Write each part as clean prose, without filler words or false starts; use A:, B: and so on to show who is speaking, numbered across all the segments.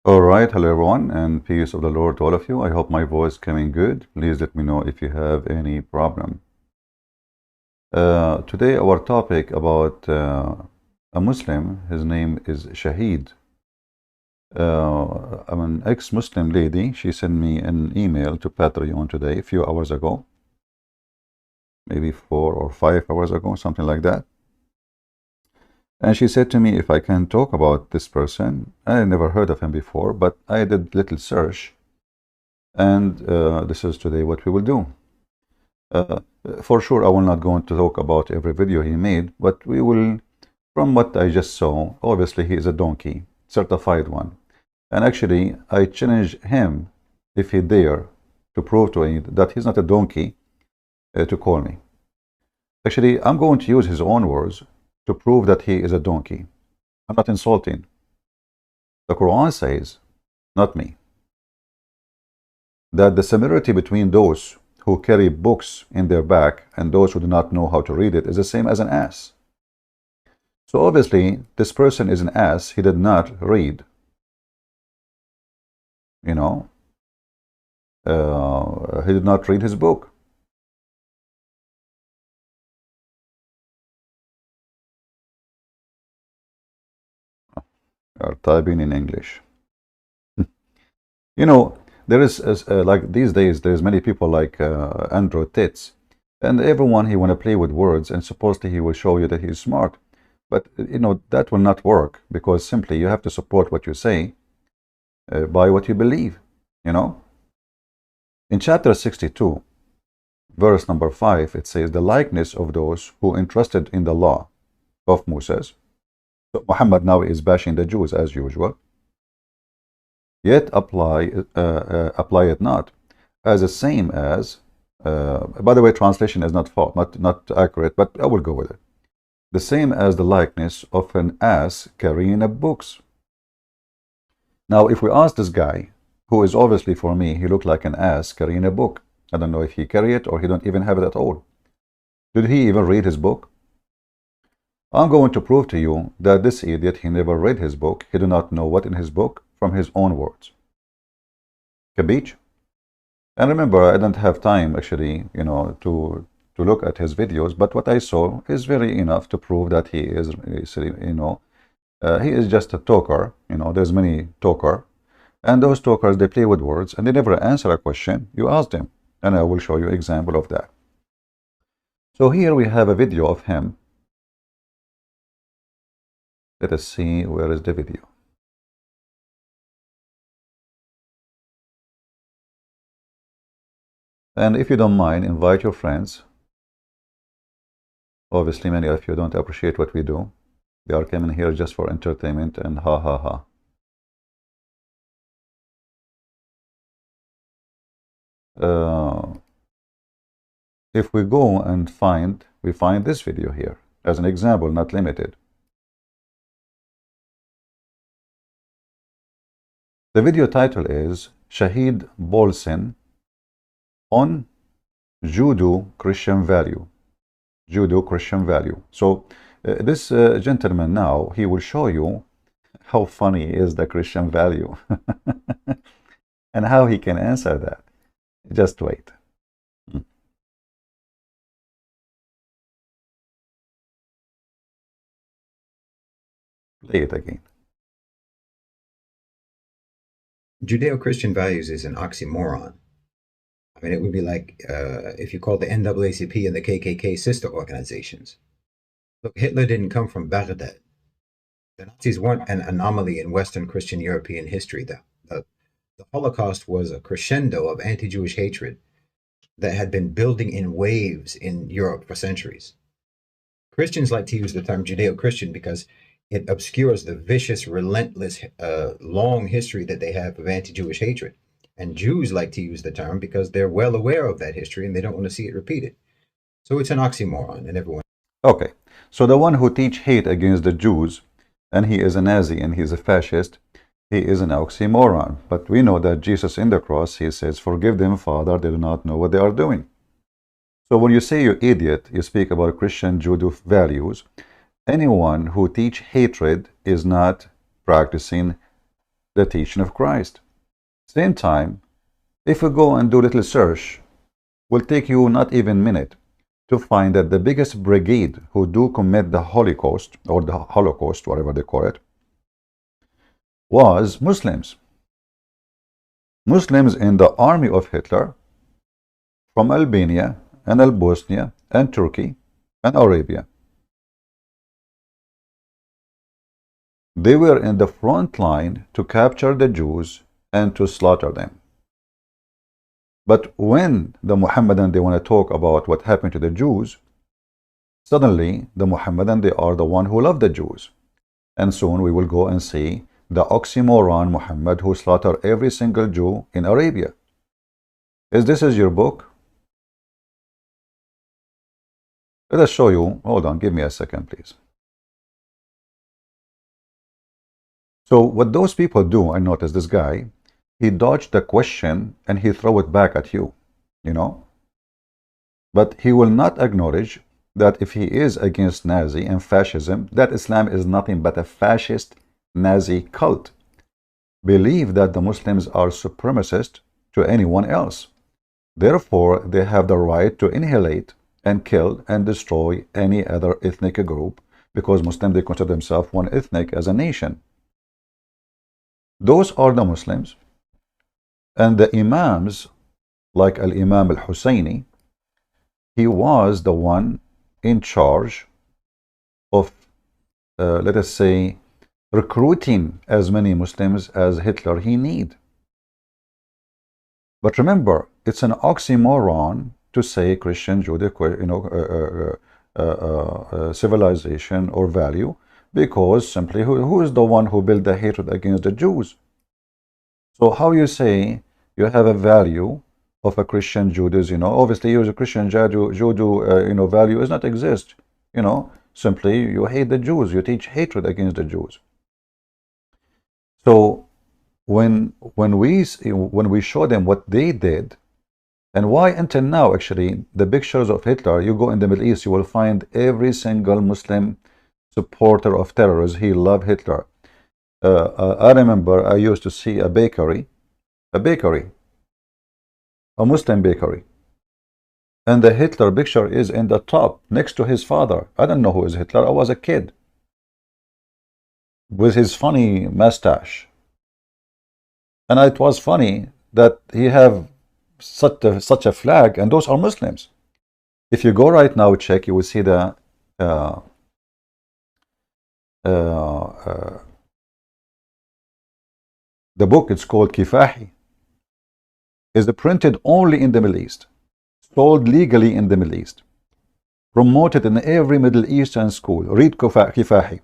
A: All right, hello everyone, and peace of the Lord to all of you. I hope my voice coming good. Please let me know if you have any problem. Today, our topic about a Muslim. His name is Shahid. I'm an ex-Muslim lady. She sent me an email to Patreon today, a few hours ago, maybe 4 or 5 hours ago, something like that. And she said to me if I can talk about this person. I had never heard of him before, but I did little search. And this is today what we will do. Uh, for sure, I will not go into talk about every video he made, but we will, from what I just saw, obviously he is a donkey, certified one. And actually, I challenge him, if he dare, to prove to me that he's not a donkey, to call me. Actually, I'm going to use his own words to prove that he is a donkey. I'm not insulting. The Quran says, not me, that the similarity between those who carry books in their back and those who do not know how to read it is the same as an ass. So obviously, this person is an ass. He did not read. You know, he did not read his book. Are typing in English. You know, there is like these days, there's many people like Andrew Tits, and everyone he want to play with words, and supposedly he will show you that he's smart. But you know that will not work because simply you have to support what you say by what you believe. You know, in chapter 62, verse number 5, it says, "The likeness of those who entrusted in the law of Moses." So Muhammad now is bashing the Jews as usual. Yet apply it not as the same as. By the way, translation is not accurate, but I will go with it. The same as the likeness of an ass carrying a books. Now, if we ask this guy, who is obviously for me, he looked like an ass carrying a book. I don't know if he carry it or he don't even have it at all. Did he even read his book? I'm going to prove to you that this idiot, he never read his book. He do not know what in his book from his own words. Capiche? And remember, I don't have time actually, you know, to look at his videos, but what I saw is very enough to prove that he is, you know, he is just a talker. You know, there's many talker, and those talkers, they play with words and they never answer a question you ask them, and I will show you example of that. So here we have a video of him. Let us see, where is the video? And if you don't mind, invite your friends. Obviously, many of you don't appreciate what we do. They are coming here just for entertainment and ha ha ha. If we go and we find this video here as an example, not limited. The video title is Shahid Bolsen on Judeo-Christian value. Judeo-Christian value. So this gentleman now, he will show you how funny is the Christian value and how he can answer that. Just wait. Play it again.
B: Judeo-Christian values is an oxymoron. I mean, it would be like if you called the NAACP and the KKK sister organizations. Look, Hitler didn't come from Baghdad. The Nazis weren't an anomaly in Western Christian European history. The Holocaust was a crescendo of anti-Jewish hatred that had been building in waves in Europe for centuries. Christians like to use the term Judeo-Christian because it obscures the vicious, relentless, long history that they have of anti-Jewish hatred. And Jews like to use the term because they're well aware of that history and they don't want to see it repeated. So it's an oxymoron, and everyone.
A: Okay, so the one who teach hate against the Jews, and he is a Nazi and he is a fascist, he is an oxymoron. But we know that Jesus in the cross, he says, "Forgive them, Father, they do not know what they are doing." So when you say you idiot, you speak about Christian Judeo values. Anyone who teach hatred is not practicing the teaching of Christ. Same time, if we go and do a little search, will take you not even a minute to find that the biggest brigade who do commit the Holocaust, or the Holocaust, whatever they call it, was Muslims. Muslims in the army of Hitler from Albania and Bosnia and Turkey and Arabia. They were in the front line to capture the Jews and to slaughter them. But when the Muhammadan, they want to talk about what happened to the Jews, suddenly the Muhammadan, they are the one who love the Jews. And soon we will go and see the oxymoron Muhammad who slaughtered every single Jew in Arabia. Is this your book? Let us show you. Hold on, give me a second, please. So what those people do, I noticed this guy, he dodged the question and he throw it back at you, But he will not acknowledge that if he is against Nazi and fascism, that Islam is nothing but a fascist Nazi cult. Believe that the Muslims are supremacist to anyone else. Therefore, they have the right to annihilate and kill and destroy any other ethnic group, because Muslims, they consider themselves one ethnic as a nation. Those are the Muslims. And the Imams, like Al-Imam Al-Husayni, he was the one in charge of, let us say, recruiting as many Muslims as Hitler he need. But remember, it's an oxymoron to say Christian, Judaic, civilization or value, because simply who is the one who built the hatred against the Jews? So how you say you have a value of a Christian Judaism? Obviously, you as a Christian Judo, value does not exist. Simply you hate the Jews. You teach hatred against the Jews. So when we show them what they did, and why until now, actually, the pictures of Hitler, you go in the Middle East, you will find every single Muslim supporter of terrorism, he loved Hitler. I remember I used to see a bakery, a Muslim bakery, and the Hitler picture is in the top next to his father. I don't know who is Hitler. I was a kid, with his funny mustache, and it was funny that he have such a flag, and those are Muslims. If you go right now, check, you will see the book. It's called Kifahi. Is printed only in the Middle East, sold legally in the Middle East, promoted in every Middle Eastern school. Read Kifahi.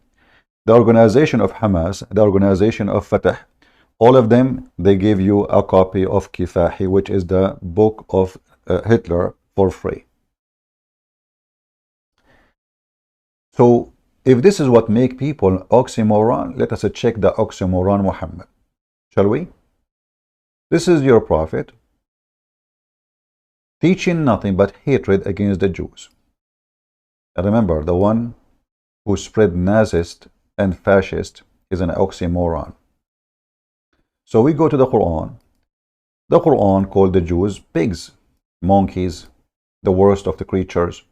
A: The organization of Hamas, the organization of Fatah, all of them, they give you a copy of Kifahi, which is the book of Hitler, for free. So if this is what make people oxymoron, let us check the oxymoron Muhammad. Shall we? This is your prophet teaching nothing but hatred against the Jews. And remember, the one who spread Nazist and fascist is an oxymoron. So we go to the Quran. The Quran called the Jews pigs, monkeys, the worst of the creatures,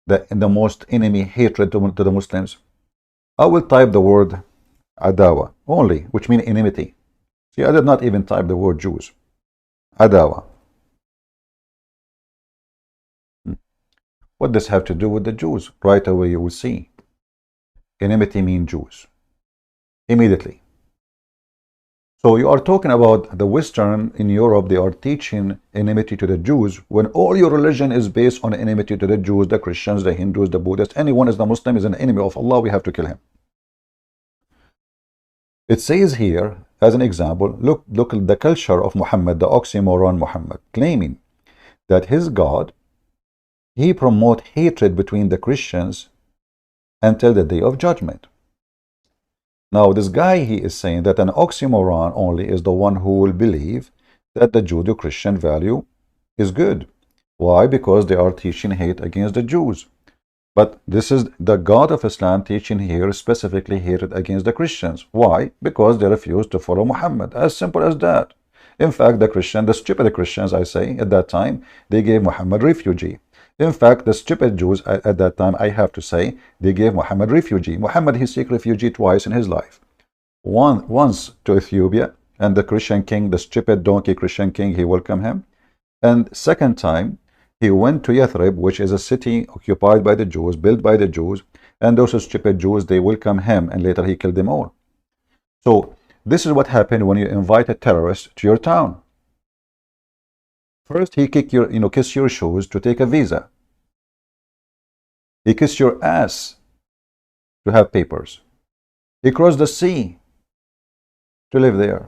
A: the most enemy hatred to the Muslims. I will type the word adawa only, which means enmity. See, I did not even type the word Jews. Adawa. What does this have to do with the Jews? Right away you will see. Enmity means Jews. Immediately. So you are talking about the Western in Europe, they are teaching enmity to the Jews, when all your religion is based on enmity to the Jews, the Christians, the Hindus, the Buddhists. Anyone is the Muslim is an enemy of Allah, we have to kill him. It says here, as an example, look at the culture of Muhammad, the oxymoron Muhammad, claiming that his God, he promote hatred between the Christians until the day of judgment. Now, this guy, he is saying that an oxymoron only is the one who will believe that the Judeo-Christian value is good. Why? Because they are teaching hate against the Jews. But this is the God of Islam teaching here specifically hatred against the Christians. Why? Because they refuse to follow Muhammad. As simple as that. In fact, the stupid Christians, I say, at that time, they gave Muhammad refugee. In fact, the stupid Jews at that time, I have to say, they gave Muhammad refugee. Muhammad, he seek refugee twice in his life. Once to Ethiopia, and the Christian king, the stupid donkey Christian king, he welcomed him. And second time, he went to Yathrib, which is a city occupied by the Jews, built by the Jews, and those stupid Jews, they welcome him, and later he killed them all. So this is what happened when you invite a terrorist to your town. First, he kiss your shoes to take a visa. He kissed your ass to have papers. He crossed the sea to live there.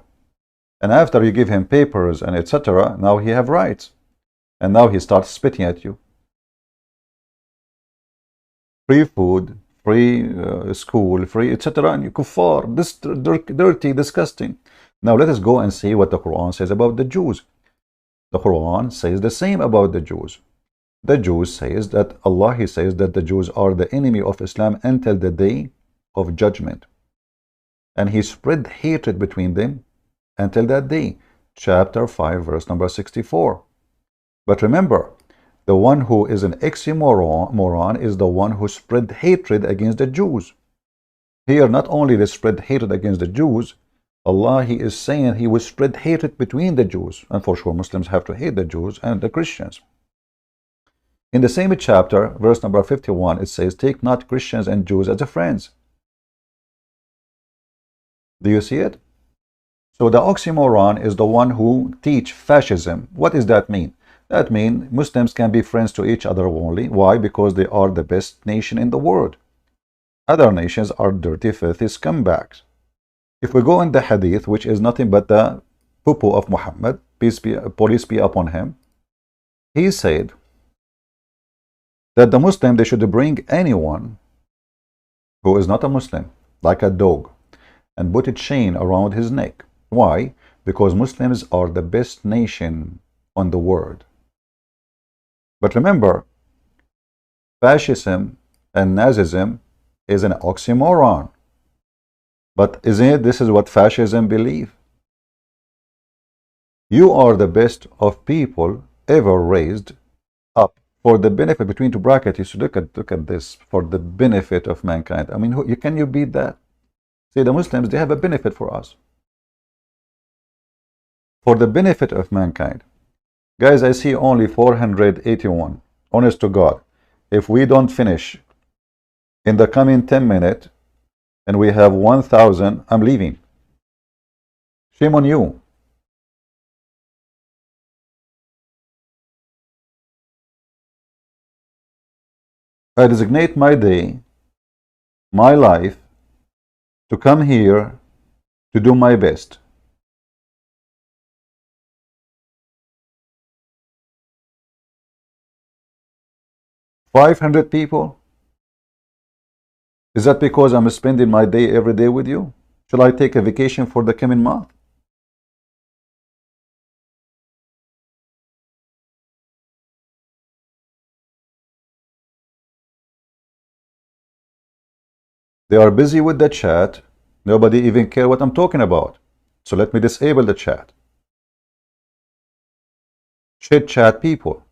A: And after you give him papers and etc., now he have rights. And now he starts spitting at you. Free food, free school, free etc. And you kuffar, this dirty, disgusting. Now let us go and see what the Quran says about the Jews. The Quran says the same about the Jews. The Jews says that Allah, he says that the Jews are the enemy of Islam until the day of judgment. And he spread hatred between them until that day. Chapter 5, verse number 64. But remember, the one who is an oxymoron is the one who spread hatred against the Jews. Here, not only they spread hatred against the Jews, Allah, he is saying he will spread hatred between the Jews. And for sure, Muslims have to hate the Jews and the Christians. In the same chapter, verse number 51, it says, take not Christians and Jews as friends. Do you see it? So the oxymoron is the one who teach fascism. What does that mean? That means Muslims can be friends to each other only. Why? Because they are the best nation in the world. Other nations are dirty, filthy scumbags. If we go in the hadith, which is nothing but the poo-poo of Muhammad, peace be upon him, he said that the Muslim, they should bring anyone who is not a Muslim, like a dog, and put a chain around his neck. Why? Because Muslims are the best nation on the world. But remember, fascism and Nazism is an oxymoron. But isn't it this is what fascism believe? You are the best of people ever raised up for the benefit, between two brackets. You should look at this, for the benefit of mankind. I mean, can you beat that? See, the Muslims, they have a benefit for us. For the benefit of mankind. Guys, I see only 481. Honest to God. If we don't finish in the coming 10 minutes, and we have 1,000, I'm leaving. Shame on you. I designate my day, my life, to come here to do my best. $500 people? Is that because I'm spending my day every day with you? Shall I take a vacation for the coming month? They are busy with the chat. Nobody even cares what I'm talking about. So let me disable the chat. Chit chat people.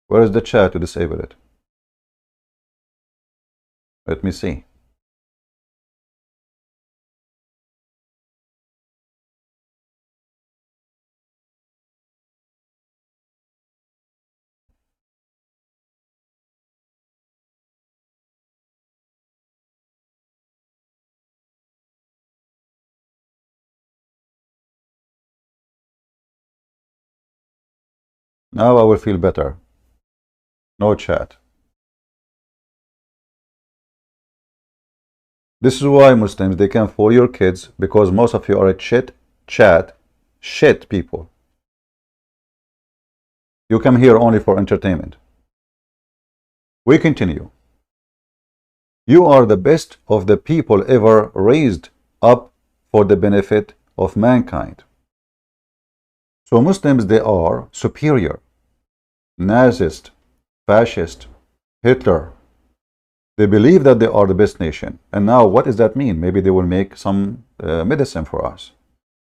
A: Where is the chat to disable it? Let me see. Now I will feel better. No chat. This is why Muslims, they can fool your kids, because most of you are a chit chat shit people. You come here only for entertainment. We continue. You are the best of the people ever raised up for the benefit of mankind. So Muslims, they are superior, Nazist, fascist, Hitler. They believe that they are the best nation. And now what does that mean? Maybe they will make some medicine for us.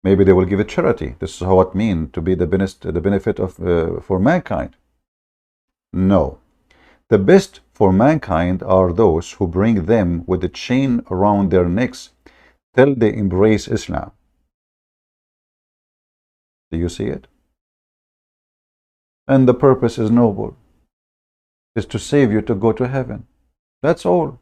A: Maybe they will give it charity. This is how it means to be the benefit of for mankind. No. The best for mankind are those who bring them with a chain around their necks till they embrace Islam. Do you see it? And the purpose is noble. Is to save you to go to heaven. That's all.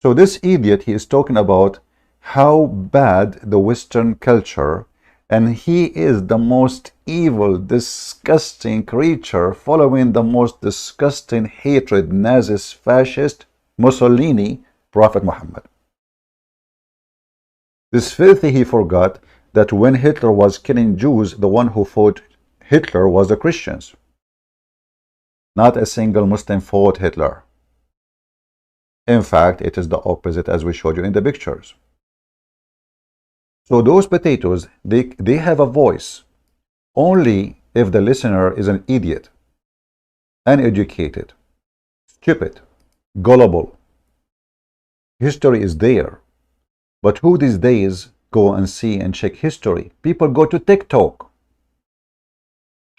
A: So this idiot, he is talking about how bad the Western culture, and he is the most evil, disgusting creature following the most disgusting hatred, Nazis, fascist, Mussolini, Prophet Muhammad. This filthy, he forgot that when Hitler was killing Jews, the one who fought Hitler was the Christians. Not a single Muslim fought Hitler. In fact, it is the opposite, as we showed you in the pictures. So those potatoes, they have a voice only if the listener is an idiot, uneducated, stupid, gullible. History is there. But who these days go and see and check history? People go to TikTok.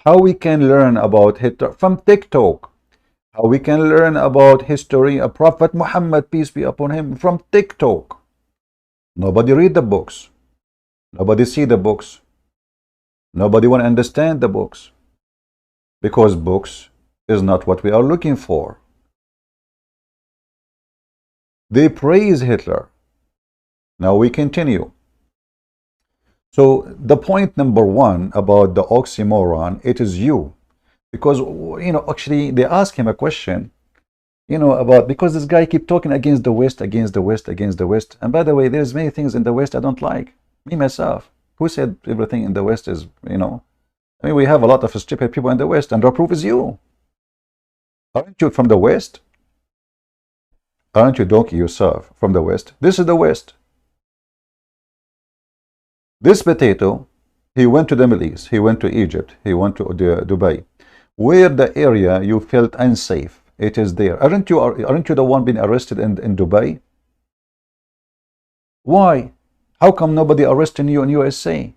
A: How we can learn about Hitler? From TikTok. How we can learn about history of Prophet Muhammad, peace be upon him, from TikTok. Nobody read the books. Nobody see the books. Nobody want to understand the books. Because books is not what we are looking for. They praise Hitler. Now we continue. So the point number one about the oxymoron, it is you. Because, actually they ask him a question, about, because this guy keep talking against the West, against the West, against the West. And by the way, there's many things in the West I don't like. Me, myself. Who said everything in the West is, we have a lot of stupid people in the West, and the proof is you. Aren't you from the West? Aren't you donkey yourself from the West? This is the West. This potato, he went to the Middle East, he went to Egypt, he went to Dubai. Where the area you felt unsafe, it is there. Aren't you the one being arrested in Dubai? Why? How come nobody arresting you in USA?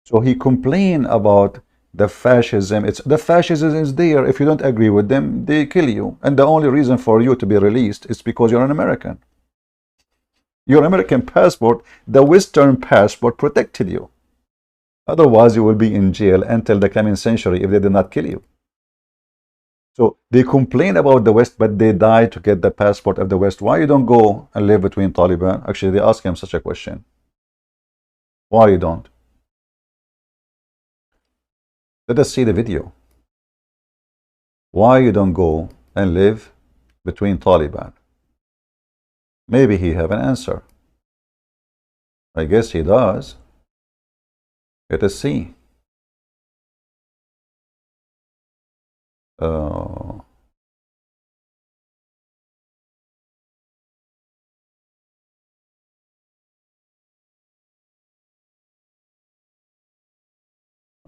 A: So he complained about the fascism. The fascism is there. If you don't agree with them, they kill you. And the only reason for you to be released is because you're an American. Your American passport, the Western passport, protected you. Otherwise, you will be in jail until the coming century if they did not kill you. So they complain about the West, but they die to get the passport of the West. Why you don't go and live between Taliban? Actually, they ask him such a question. Why you don't? Let us see the video. Why you don't go and live between Taliban? Maybe he have an answer. I guess he does. Let us see.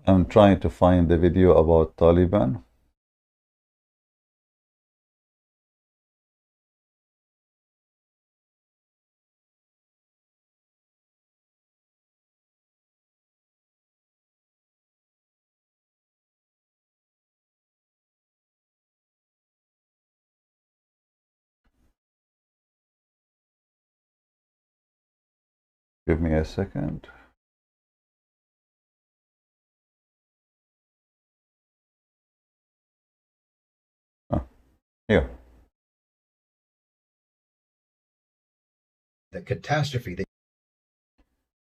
A: I'm trying to find the video about Taliban. Give me a second. Here.
B: The catastrophe.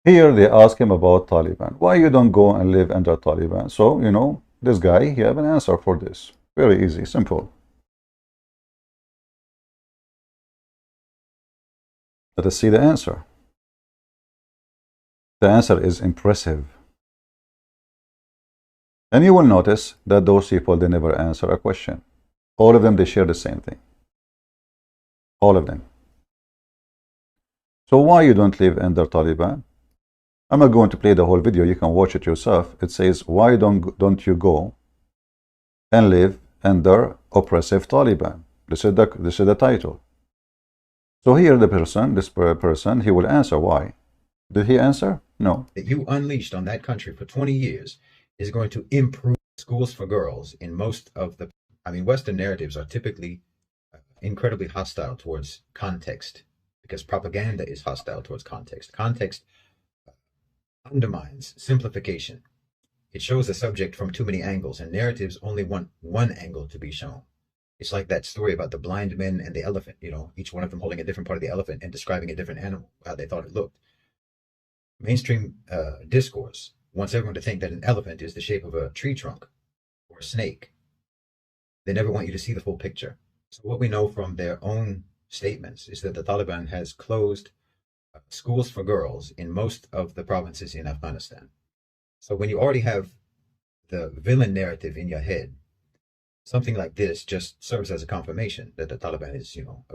A: Here they ask him about Taliban. Why you don't go and live under Taliban? So, this guy, he have an answer for this. Very easy, simple. Let us see the answer. The answer is impressive. And you will notice that those people, they never answer a question. All of them, they share the same thing. All of them. So why you don't live under Taliban? I'm not going to play the whole video. You can watch it yourself. It says, why don't you go and live under oppressive Taliban? This is the title. So here the person, this person, he will answer why. Did he answer? No.
B: That you unleashed on that country for 20 years is going to improve schools for girls in most of the, I mean, Western narratives are typically incredibly hostile towards context because propaganda is hostile towards context. Context undermines simplification. It shows the subject from too many angles, and narratives only want one angle to be shown. It's like that story about the blind men and the elephant, you know, each one of them holding a different part of the elephant and describing a different animal, how they thought it looked. Mainstream discourse wants everyone to think that an elephant is the shape of a tree trunk or a snake. They never want you to see the full picture. So what we know from their own statements is that the Taliban has closed schools for girls in most of the provinces in Afghanistan. So when you already have the villain narrative in your head, something like this just serves as a confirmation that the Taliban is, you know,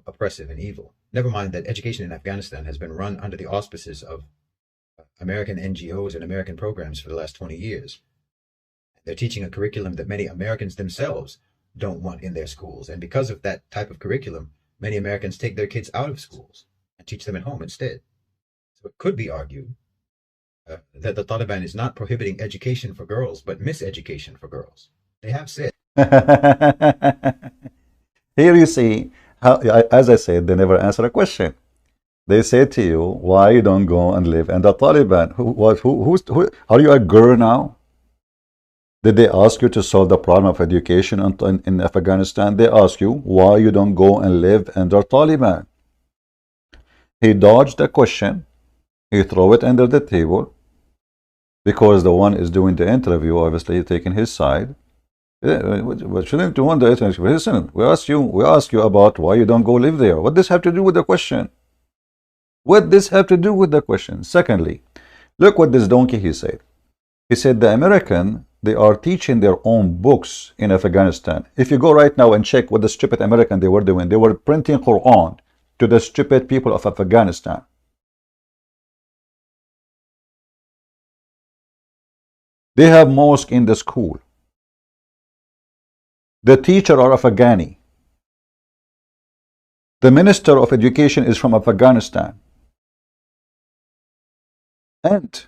B: oppressive and evil. Never mind that education in Afghanistan has been run under the auspices of American NGOs and American programs for the last 20 years. They're teaching a curriculum that many Americans themselves don't want in their schools. And because of that type of curriculum, many Americans take their kids out of schools and teach them at home instead. So it could be argued that the Taliban is not prohibiting education for girls, but miseducation for girls. They have said.
A: Here you see, how, as I said, they never answer a question. They say to you, why you don't go and live in the Taliban? Who, are you a girl now? Did they ask you to solve the problem of education in Afghanistan? They ask you why you don't go and live under Taliban. He dodged the question. He threw it under the table because the one is doing the interview, obviously taking his side. But shouldn't you want the interview? Listen, we ask you about why you don't go live there. What does this have to do with the question? What does this have to do with the question? Secondly, look what this donkey he said. He said the American, they are teaching their own books in Afghanistan. If you go right now and check what the stupid American they were doing, they were printing Quran to the stupid people of Afghanistan. They have mosque in the school. The teacher are Afghani. The minister of education is from Afghanistan. And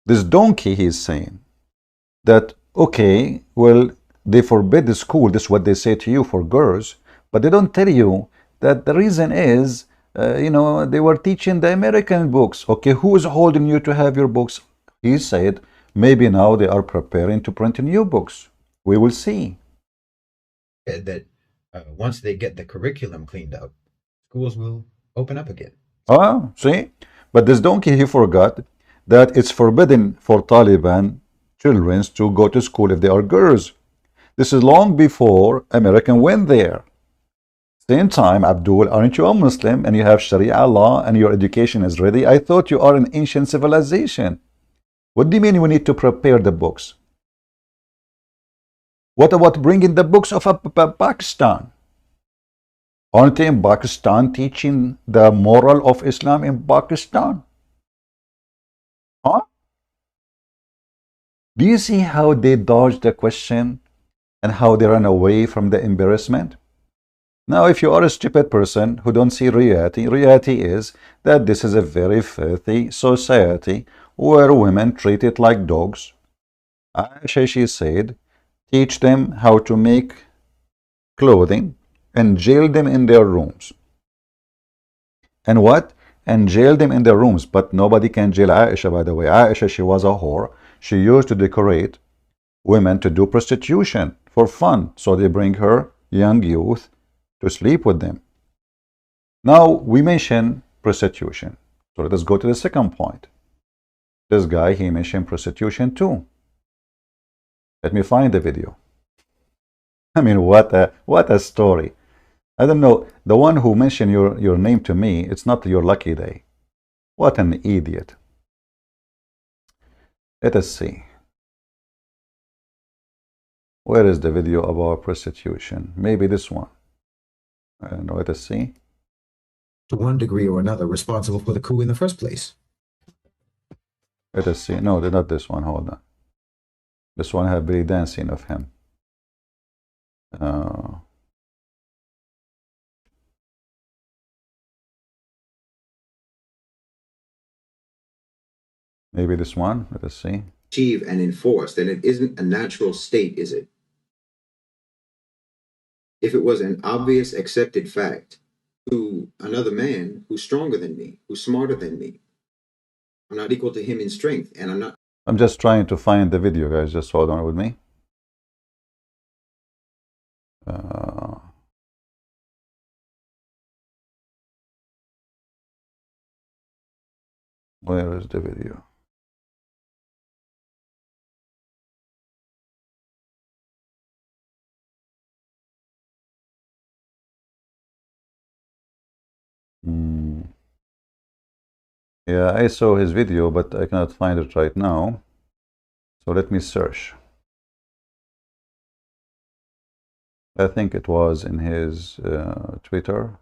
A: this donkey, he is saying that, okay, well, they forbid the school, this is what they say to you for girls, but they don't tell you that the reason is, you know, they were teaching the American books. Okay, who is holding you to have your books? He said, maybe now they are preparing to print new books. We will see.
B: That once they get the curriculum cleaned up, schools will open up again.
A: Ah, see? But this donkey, he forgot that it's forbidden for Taliban children to go to school if they are girls. This is long before American went there. Same time, Abdul, aren't you a Muslim and you have Sharia law and your education is ready? I thought you are an ancient civilization. What do you mean we need to prepare the books? What about bringing the books of Pakistan? Aren't they in Pakistan teaching the moral of Islam in Pakistan? Huh? Do you see how they dodge the question and how they run away from the embarrassment? Now, if you are a stupid person who don't see reality is that this is a very filthy society where women treated like dogs. Aisha, she said, teach them how to make clothing and jail them in their rooms. And what? And jail them in their rooms. But nobody can jail Aisha, by the way. Aisha, she was a whore. She used to decorate women to do prostitution for fun. So they bring her young youth to sleep with them. Now, we mentioned prostitution. So let us go to the second point. This guy, he mentioned prostitution too. Let me find the video. I mean, what a story. I don't know, the one who mentioned your name to me, it's not your lucky day. What an idiot. Let us see. Where is the video about prostitution? Maybe this one. No, let us see.
B: To one degree or another, responsible for the coup in the first place.
A: Let us see. No, not this one. Hold on. This one have belly dancing of him. Maybe this one. Let us see.
B: Achieve and enforce, then it isn't a natural state, is it? If it was an obvious accepted fact to another man who's stronger than me, who's smarter than me, I'm not equal to him in strength, and I'm not.
A: I'm just trying to find the video, guys. Just hold on with me. Where is the video? Yeah, I saw his video, but I cannot find it right now. So let me search. I think it was in his Twitter.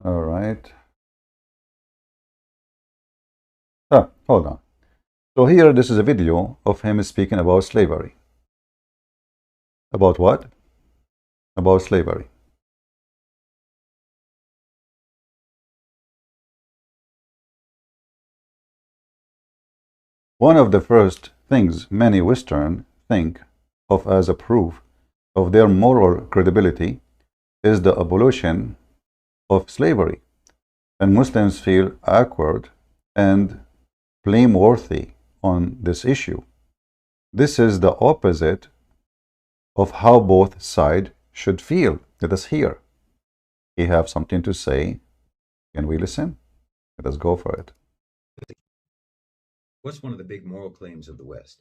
A: All right. Hold on. So here, this is a video of him speaking about slavery. About what? About slavery. One of the first things many Western think of as a proof of their moral credibility is the abolition of slavery, and Muslims feel awkward and blameworthy on this issue. This is the opposite of how both sides should feel. Let us hear. He have something to say. Can we listen? Let us go for it.
B: What's one of the big moral claims of the West?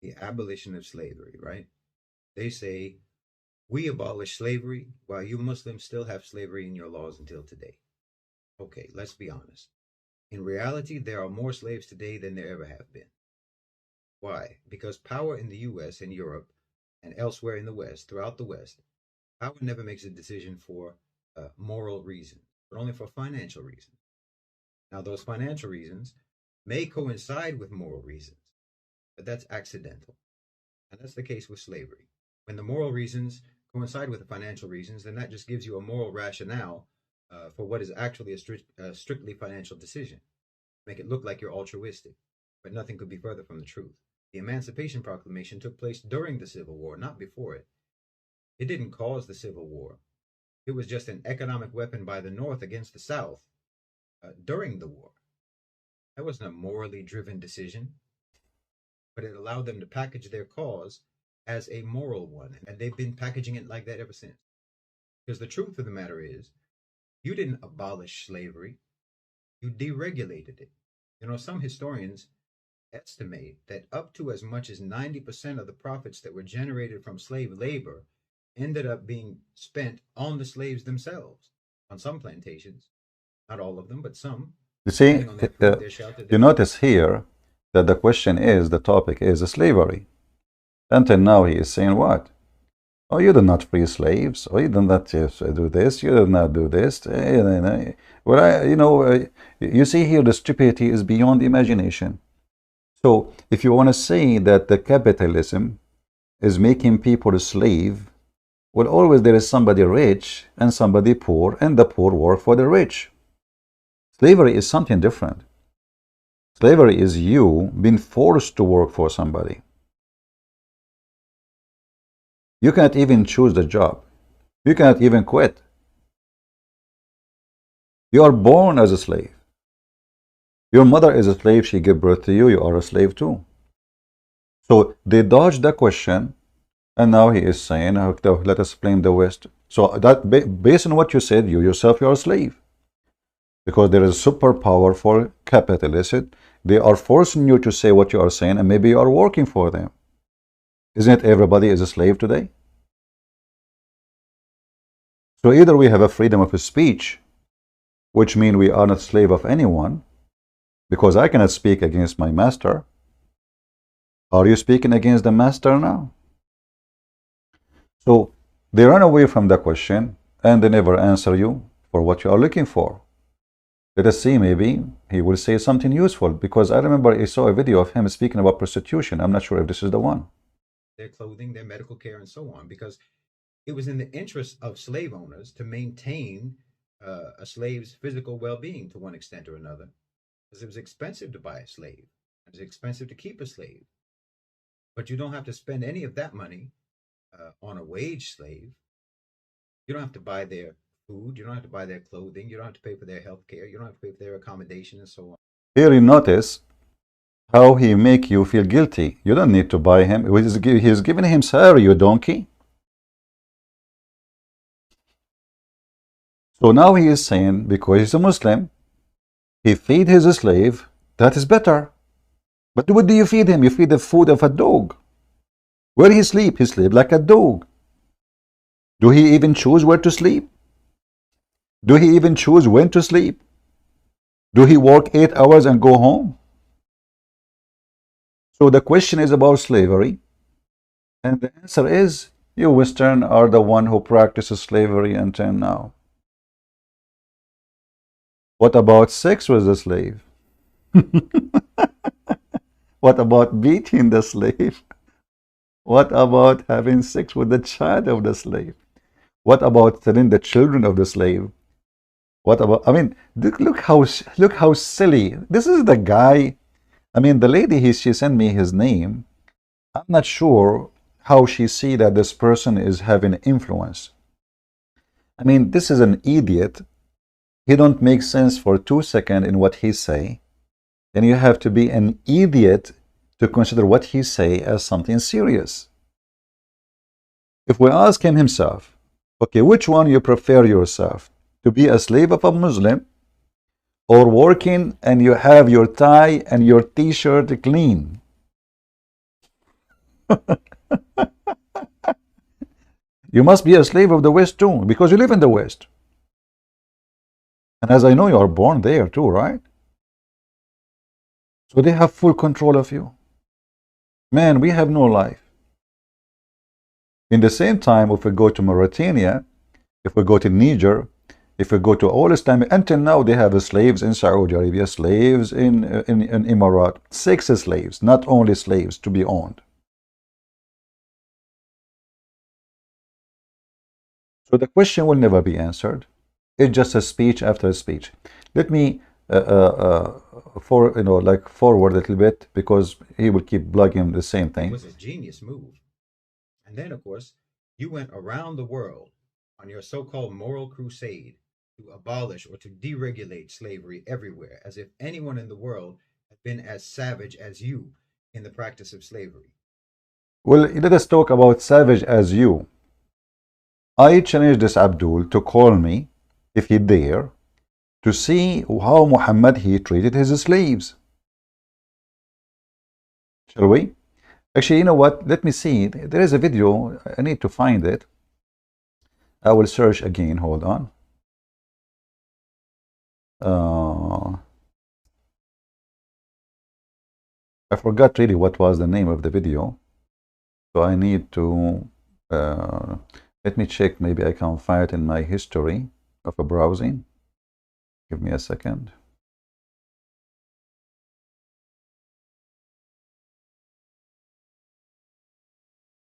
B: The abolition of slavery, right? They say, we abolish slavery while you Muslims still have slavery in your laws until today. Okay, let's be honest. In reality, there are more slaves today than there ever have been. Why? Because power in the US and Europe and elsewhere in the West, throughout the West, power never makes a decision for moral reasons, but only for financial reasons. Now, those financial reasons may coincide with moral reasons, but that's accidental. And that's the case with slavery. When the moral reasons coincide with the financial reasons, then that just gives you a moral rationale for what is actually a strictly financial decision. Make it look like you're altruistic, but nothing could be further from the truth. The Emancipation Proclamation took place during the Civil War, not before it. It didn't cause the Civil War. It was just an economic weapon by the North against the South during the war. That wasn't a morally driven decision, but it allowed them to package their cause as a moral one, and they've been packaging it like that ever since. Because the truth of the matter is, you didn't abolish slavery, you deregulated it. You know, some historians estimate that up to as much as 90% of the profits that were generated from slave labor ended up being spent on the slaves themselves, on some plantations. Not all of them, but some.
A: You see, you notice here that the question is, the topic is slavery. Until now, he is saying what? Oh, you did not free slaves. Oh, you did not do this. You did not do this. Well, you see here, the stupidity is beyond imagination. So, if you want to say that the capitalism is making people a slave, well, always there is somebody rich and somebody poor, and the poor work for the rich. Slavery is something different. Slavery is you being forced to work for somebody. You cannot even choose the job. You cannot even quit. You are born as a slave. Your mother is a slave. She gave birth to you. You are a slave too. So they dodged the question, and now he is saying, let us blame the West. So that based on what you said, you yourself, you are a slave. Because there is super powerful capitalists. They are forcing you to say what you are saying, and maybe you are working for them. Isn't it everybody is a slave today? So either we have a freedom of speech, which means we are not slave of anyone, because I cannot speak against my master. Are you speaking against the master now? So they run away from the question and they never answer you for what you are looking for. Let us see, maybe he will say something useful, because I remember I saw a video of him speaking about prostitution. I'm not sure if this is the one.
B: Their clothing, their medical care, and so on, because it was in the interest of slave owners to maintain a slave's physical well-being to one extent or another, because it was expensive to buy a slave. It was expensive to keep a slave, but you don't have to spend any of that money on a wage slave. You don't have to buy their food. You don't have to buy their clothing. You don't have to pay for their health care. You don't have to pay for their accommodation and so on.
A: Here you notice how he make you feel guilty. You don't need to buy him. He's giving him salary, you donkey. So now he is saying, because he's a Muslim, he feed his slave, that is better. But what do you feed him? You feed the food of a dog. Where he sleep? He sleep like a dog. Do he even choose where to sleep? Do he even choose when to sleep? Do he work 8 hours and go home? So the question is about slavery. And the answer is, you Western are the one who practices slavery until now. What about sex with the slave? What about beating the slave? What about having sex with the child of the slave? What about telling the children of the slave? What about, I mean, look how silly. This is the guy. I mean, the lady, she sent me his name. I'm not sure how she see that this person is having influence. I mean, this is an idiot. He don't make sense for 2 seconds in what he say. Then you have to be an idiot to consider what he say as something serious. If we ask him himself, okay, which one you prefer yourself? To be a slave of a Muslim, or working and you have your tie and your t-shirt clean? You must be a slave of the West too, because you live in the West. And as I know, you are born there too, right? So they have full control of you. Man, we have no life. In the same time, if we go to Mauritania, if we go to Niger, if we go to all Islamic, until now they have slaves in Saudi Arabia, slaves in Emirat, 6 slaves, not only slaves to be owned. So the question will never be answered. It's just a speech after a speech. Let me forward a little bit, because he will keep plugging the same
B: It
A: thing.
B: was a genius move. And then, of course, you went around the world on your so-called moral crusade to abolish or to deregulate slavery everywhere, as if anyone in the world had been as savage as you in the practice of slavery.
A: Well, let us talk about savage as you. I challenge this Abdul to call me, if he dare, to see how Muhammad he treated his slaves. Shall we? Actually, you know what? Let me see. There is a video. I need to find it. I will search again. Hold on. I forgot really what was the name of the video. So I need to let me check. Maybe I can find it in my history of a browsing. Give me a second.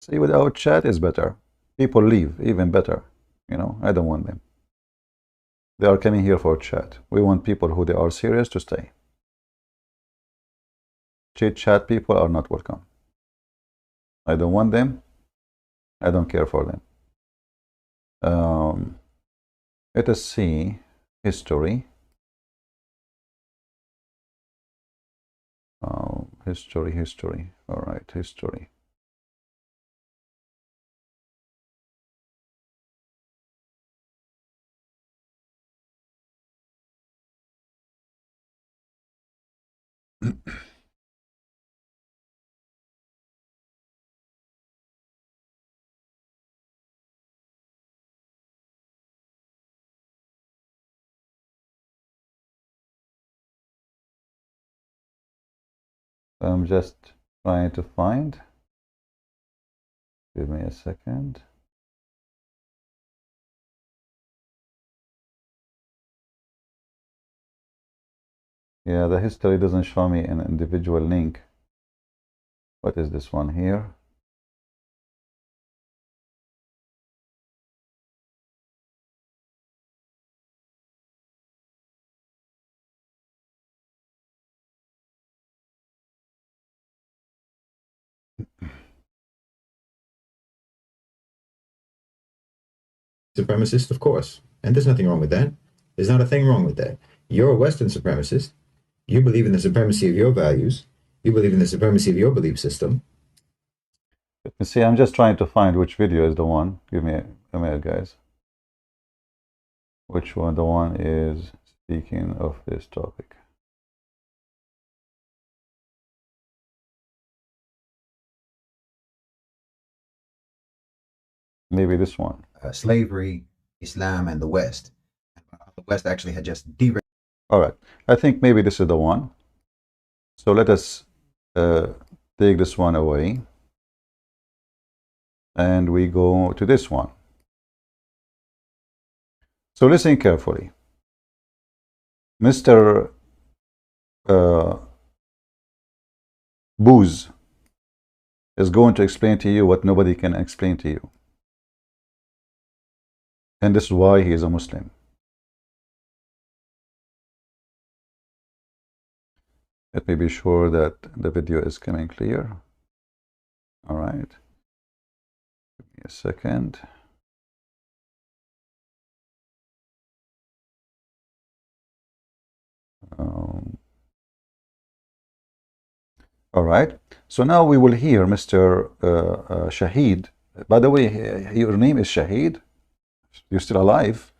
A: See, without chat is better. People leave, even better. You know, I don't want them. They are coming here for chat. We want people who they are serious to stay. Chit chat people are not welcome. I don't want them. I don't care for them. Let us see history. History. All right, history. I'm just trying to find. Give me a second. Yeah, the history doesn't show me an individual link. What is this one here?
B: Supremacist, of course. And there's nothing wrong with that. There's not a thing wrong with that. You're a Western supremacist. You believe in the supremacy of your values. You believe in the supremacy of your belief system.
A: Let me see, I'm just trying to find which video is the one. Give me a minute, guys. Which one? The one is speaking of this topic. Maybe this one.
B: Slavery, Islam, and the West. The West actually had just derailed.
A: All right. I think maybe this is the one. So let us take this one away. And we go to this one. So listen carefully. Mr. Booz is going to explain to you what nobody can explain to you. And this is why he is a Muslim. Let me be sure that the video is coming clear. All right. Give me a second. All right. So now we will hear Mr. Shahid. By the way, your name is Shahid? You're still alive?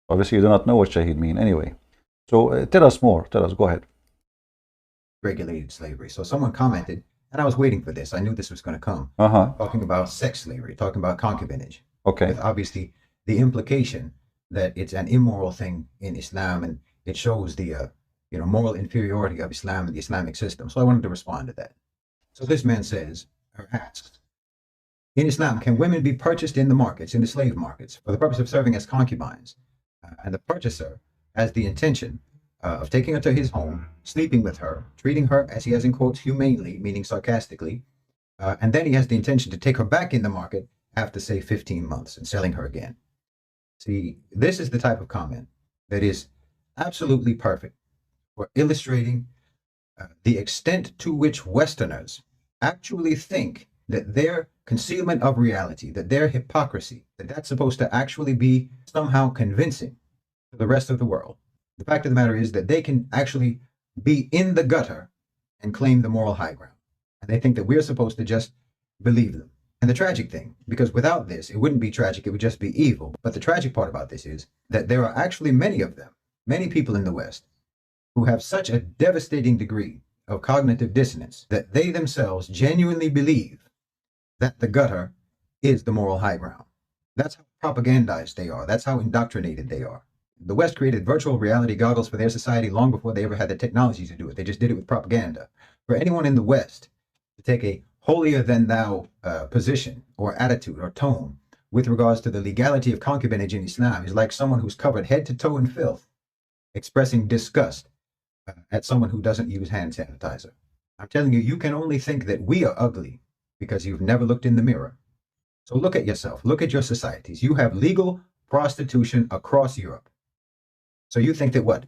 A: Obviously, you do not know what Shahid means. Anyway, so tell us more. Tell us. Go ahead.
B: Regulated slavery. So someone commented, and I was waiting for this. I knew this was going to come. Talking about sex slavery, talking about concubinage.
A: Okay.
B: With obviously the implication that it's an immoral thing in Islam, and it shows the moral inferiority of Islam and the Islamic system. So I wanted to respond to that. So this man says, or asks, in Islam, can women be purchased in the markets, in the slave markets, for the purpose of serving as concubines? And the purchaser has the intention of taking her to his home, sleeping with her, treating her, as he has in quotes, humanely, meaning sarcastically, and then he has the intention to take her back in the market after, say, 15 months and selling her again. See, this is the type of comment that is absolutely perfect for illustrating the extent to which Westerners actually think that their concealment of reality, that their hypocrisy, that's supposed to actually be somehow convincing to the rest of the world. The fact of the matter is that they can actually be in the gutter and claim the moral high ground. And they think that we're supposed to just believe them. And the tragic thing, because without this, it wouldn't be tragic, it would just be evil. But the tragic part about this is that there are actually many of them, many people in the West, who have such a devastating degree of cognitive dissonance that they themselves genuinely believe that the gutter is the moral high ground. That's how propagandized they are. That's how indoctrinated they are. The West created virtual reality goggles for their society long before they ever had the technology to do it. They just did it with propaganda. For anyone in the West to take a holier-than-thou position or attitude or tone with regards to the legality of concubinage in Islam is like someone who's covered head to toe in filth, expressing disgust at someone who doesn't use hand sanitizer. I'm telling you, you can only think that we are ugly because you've never looked in the mirror. So look at yourself. Look at your societies. You have legal prostitution across Europe. So you think that what?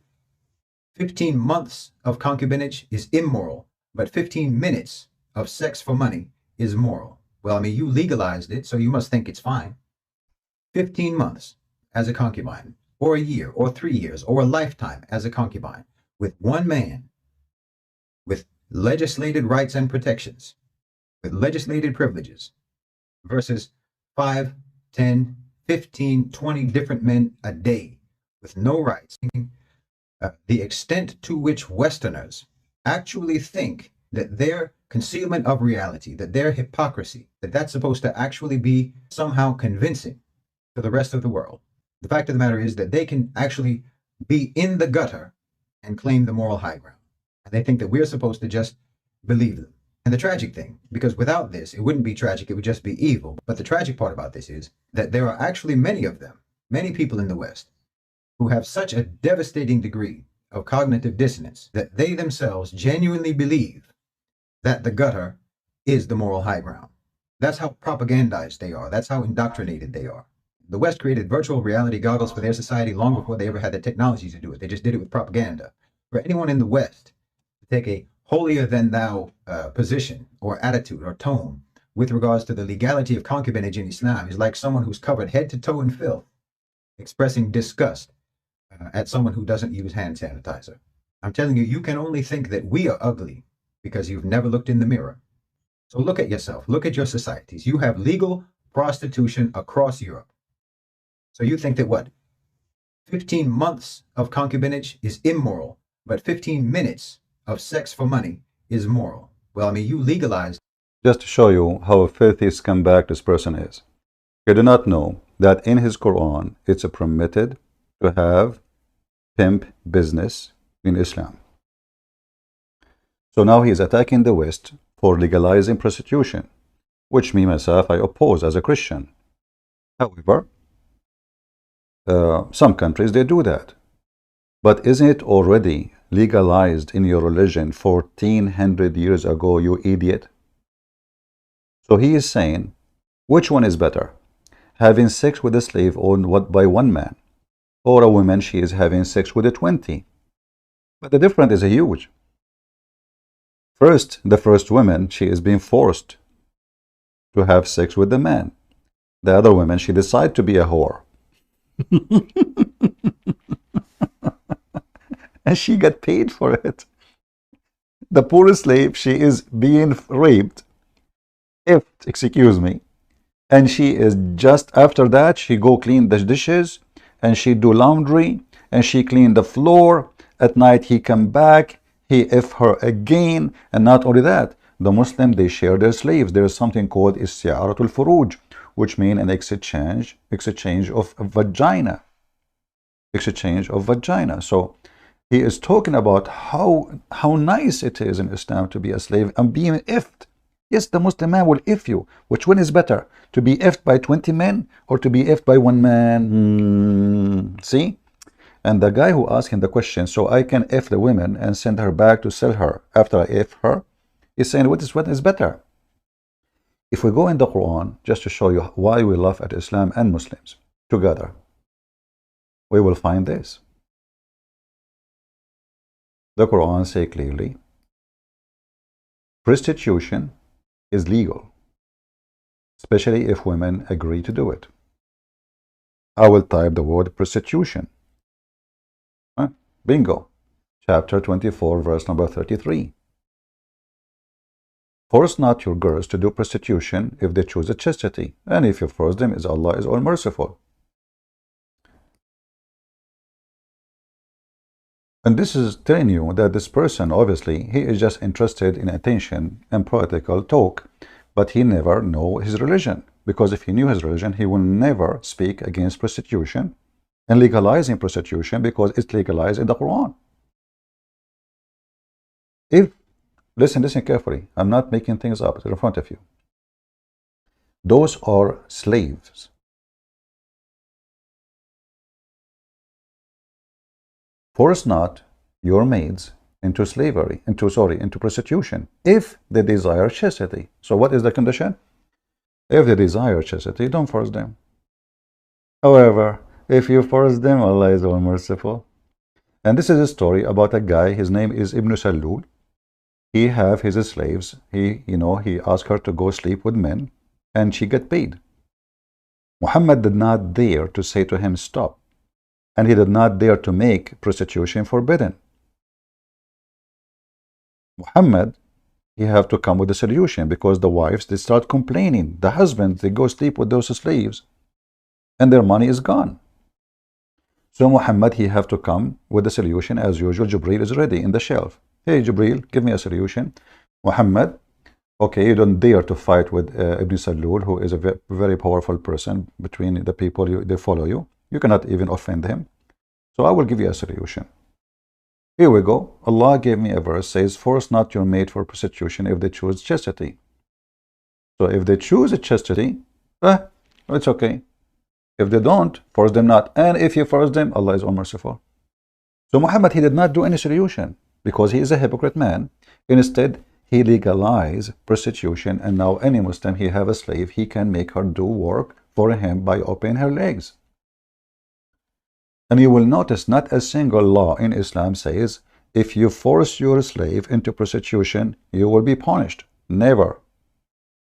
B: 15 months of concubinage is immoral, but 15 minutes of sex for money is moral. Well, I mean, you legalized it, so you must think it's fine. 15 months as a concubine, or a year, or 3 years, or a lifetime as a concubine, with one man, with legislated rights and protections, with legislated privileges, versus 5, 10, 15, 20 different men a day with no rights. The extent to which Westerners actually think that their concealment of reality, that their hypocrisy, that's supposed to actually be somehow convincing to the rest of the world. The fact of the matter is that they can actually be in the gutter and claim the moral high ground. And they think that we're supposed to just believe them. And the tragic thing, because without this, it wouldn't be tragic, it would just be evil. But the tragic part about this is that there are actually many of them, many people in the West, who have such a devastating degree of cognitive dissonance that they themselves genuinely believe that the gutter is the moral high ground. That's how propagandized they are. That's how indoctrinated they are. The West created virtual reality goggles for their society long before they ever had the technology to do it. They just did it with propaganda. For anyone in the West to take a holier than thou position or attitude or tone with regards to the legality of concubinage in Islam is like someone who's covered head to toe in filth, expressing disgust at someone who doesn't use hand sanitizer. I'm telling you, you can only think that we are ugly because you've never looked in the mirror. So look at yourself, look at your societies. You have legal prostitution across Europe. So you think that what? 15 months of concubinage is immoral, but 15 minutes of sex for money is moral. Well, I mean, you legalized.
A: Just to show you how filthy scumbag this person is. You do not know that in his Quran, it's permitted to have pimp business in Islam. So now he is attacking the West for legalizing prostitution, which me, myself, I oppose as a Christian. However, some countries, they do that. But isn't it already legalized in your religion 1400 years ago, you idiot? So he is saying, which one is better? Having sex with a slave owned by one man, or a woman, she is having sex with a 20. But the difference is huge. First, the first woman, she is being forced to have sex with the man. The other woman, she decides to be a whore. And she got paid for it. The poor slave, she is being raped, excuse me, and she is just after that, she go clean the dishes, and she do laundry, and she clean the floor. At night, he come back, he F her again, and not only that, the Muslim, they share their slaves. There is something called isti'aratul furuj, which means an exchange of vagina. Exchange of vagina. So he is talking about how nice it is in Islam to be a slave and being effed. Yes, the Muslim man will if you. Which one is better? To be effed by 20 men or to be effed by one man? See? And the guy who asked him the question, so I can F the women and send her back to sell her after I F her, is saying, what is better? If we go in the Quran, just to show you why we laugh at Islam and Muslims together, we will find this. The Quran says clearly, prostitution is legal, especially if women agree to do it. I will type the word prostitution. Bingo. Chapter 24, verse number 33. Force not your girls to do prostitution if they choose a chastity, and if you force them, Allah is all merciful. And this is telling you that this person, obviously, he is just interested in attention and political talk, but he never know his religion. Because if he knew his religion, he will never speak against prostitution and legalizing prostitution, because it's legalized in the Quran. Listen carefully. I'm not making things up in front of you. Those are slaves. Force not your maids into slavery, into prostitution, if they desire chastity. So what is the condition? If they desire chastity, don't force them. However, if you force them, Allah is all merciful. And this is a story about a guy, his name is Ibn Salul. He have his slaves, he asked her to go sleep with men, and she get paid. Muhammad did not dare to say to him, stop. And he did not dare to make prostitution forbidden. Muhammad, he have to come with a solution, because the wives, they start complaining. The husbands, they go sleep with those slaves, and their money is gone. So Muhammad, he have to come with a solution. As usual, Jibreel is ready in the shelf. Hey, Jibreel, give me a solution. Muhammad, okay, you don't dare to fight with Ibn Salul, who is a very powerful person between the people, they follow you. You cannot even offend him. So I will give you a solution. Here we go. Allah gave me a verse, says, force not your mate for prostitution if they choose chastity. So if they choose a chastity, it's okay. If they don't, force them not. And if you force them, Allah is all merciful. So Muhammad, he did not do any solution because he is a hypocrite man. Instead, he legalized prostitution, and now any Muslim, he have a slave, he can make her do work for him by opening her legs. And you will notice not a single law in Islam says, if you force your slave into prostitution, you will be punished. Never.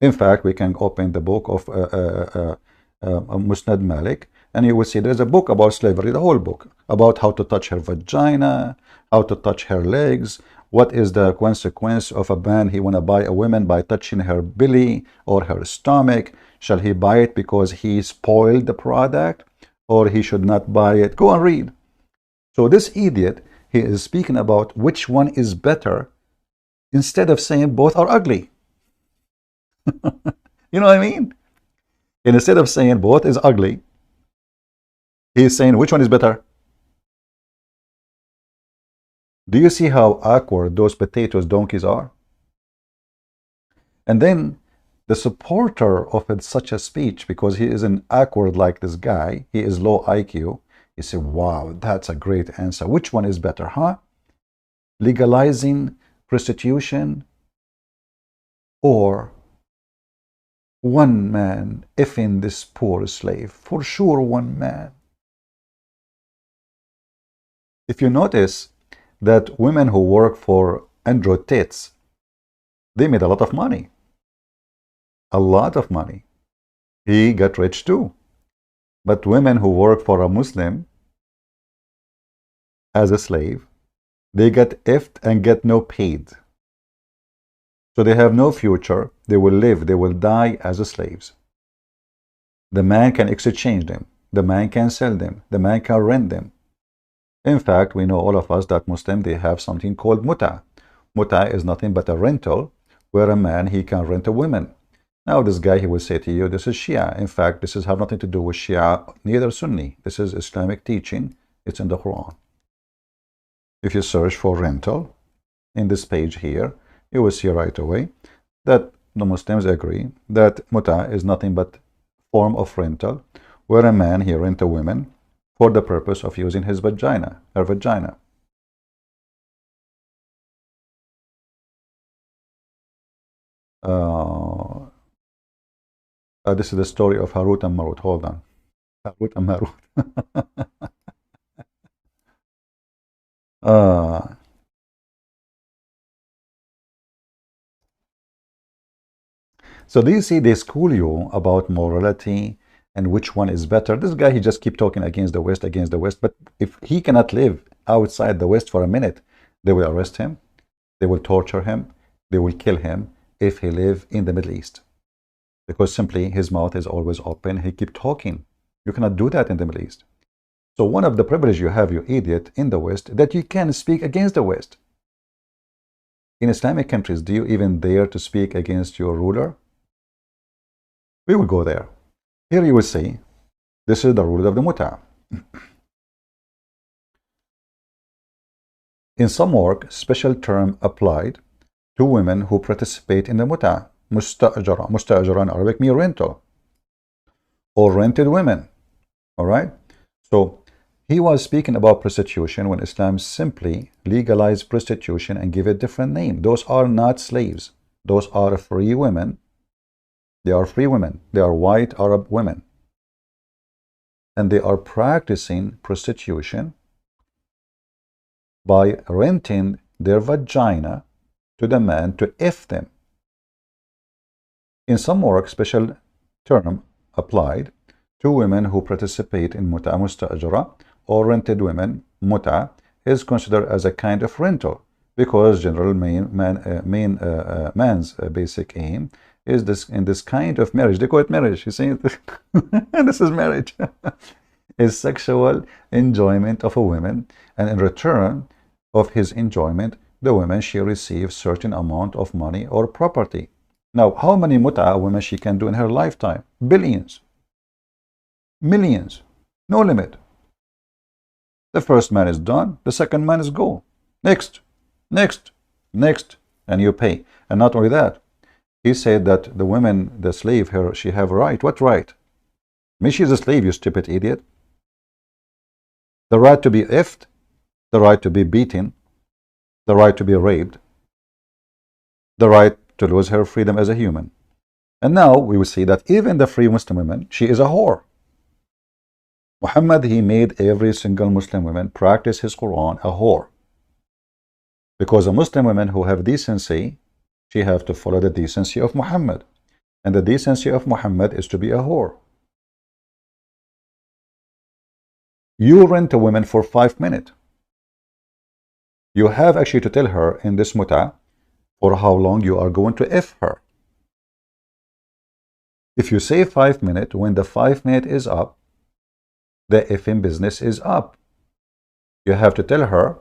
A: In fact, we can open the book of Musnad Malik, and you will see there's a book about slavery, the whole book, about how to touch her vagina, how to touch her legs, what is the consequence of a man he want to buy a woman by touching her belly or her stomach. Shall he buy it because he spoiled the product, or he should not buy it? Go and read. So this idiot, he is speaking about which one is better instead of saying both are ugly. You know what I mean? And instead of saying both is ugly, he is saying which one is better. Do you see how awkward those potatoes donkeys are? And then the supporter of such a speech, because he isn't awkward like this guy, he is low IQ, he said, wow, that's a great answer. Which one is better, huh? Legalizing prostitution or one man effing this poor slave? For sure, one man. If you notice that women who work for Andrew Tate, they made a lot of money. A lot of money. He got rich too. But women who work for a Muslim as a slave, they get effed and get no paid. So they have no future. They will live, they will die as slaves. The man can exchange them. The man can sell them. The man can rent them. In fact, we know all of us that Muslim, they have something called muta. Muta is nothing but a rental where a man, he can rent a woman. Now this guy, he will say to you, this is Shia. In fact, this have nothing to do with Shia, neither Sunni. This is Islamic teaching. It's in the Quran. If you search for rental in this page here, you will see right away that the Muslims agree that muta is nothing but form of rental where a man, he rent a woman for the purpose of using his vagina, her vagina. This is the story of Harut and Marut. Hold on. Harut and Marut. So do you see, they school you about morality and which one is better. This guy, he just keep talking against the West, against the West. But if he cannot live outside the West for a minute, they will arrest him, they will torture him, they will kill him if he live in the Middle East. Because simply his mouth is always open, he keep talking. You cannot do that in the Middle East. So one of the privileges you have, you idiot, in the West, that you can speak against the West. In Islamic countries, do you even dare to speak against your ruler? We will go there. Here you will see, this is the rule of the muta. In some work, special term applied to women who participate in the muta. Musta'jara. Musta'jara in Arabic means rental. Or rented women. Alright? So, he was speaking about prostitution when Islam simply legalized prostitution and give it a different name. Those are not slaves. Those are free women. They are free women. They are white Arab women. And they are practicing prostitution by renting their vagina to the man to F them. In some work, special term applied to women who participate in muta musta'jara or rented women. Muta is considered as a kind of rental because general man's basic aim is this in this kind of marriage. They call it marriage. You see, this is marriage. Is sexual enjoyment of a woman, and in return of his enjoyment, the woman, she receives certain amount of money or property. Now, how many muta women she can do in her lifetime? Billions, millions, no limit. The first man is done, the second man is go. Next, next, next, and you pay. And not only that, he said that the women, the slave, her, she have a right. What right? I mean, she's a slave, you stupid idiot. The right to be effed, the right to be beaten, the right to be raped, the right to lose her freedom as a human. And now we will see that even the free Muslim woman, she is a whore. Muhammad, he made every single Muslim woman practice his Quran a whore. Because a Muslim woman who have decency, she have to follow the decency of Muhammad. And the decency of Muhammad is to be a whore. You rent a woman for 5 minutes. You have actually to tell her in this muta for how long you are going to F her. If you say 5 minutes, when the 5 minutes is up, the effing business is up. You have to tell her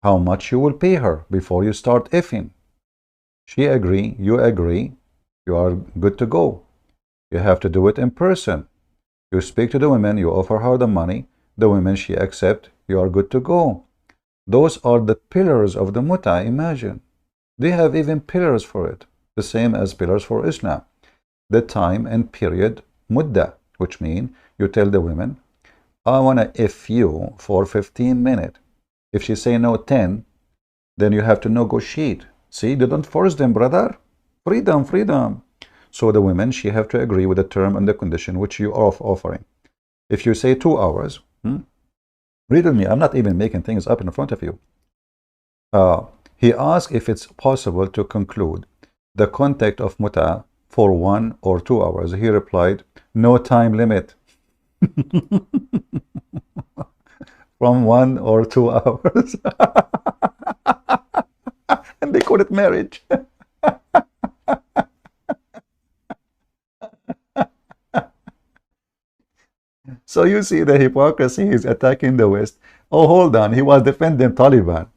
A: how much you will pay her before you start effing. She agree, you are good to go. You have to do it in person. You speak to the women, you offer her the money, the women she accept, you are good to go. Those are the pillars of the muta, imagine. They have even pillars for it, the same as pillars for Islam. The time and period mudda, which means you tell the women, I want to F you for 15 minutes. If she say no 10, then you have to negotiate. See, they don't force them, brother. Freedom, freedom. So the women, she have to agree with the term and the condition which you are offering. If you say 2 hours, read with me, I'm not even making things up in front of you. He asked if it's possible to conclude the contact of muta for 1 or 2 hours. He replied, no time limit. From 1 or 2 hours. And they call it marriage. So you see the hypocrisy. He's attacking the West. Oh, hold on. He was defending Taliban.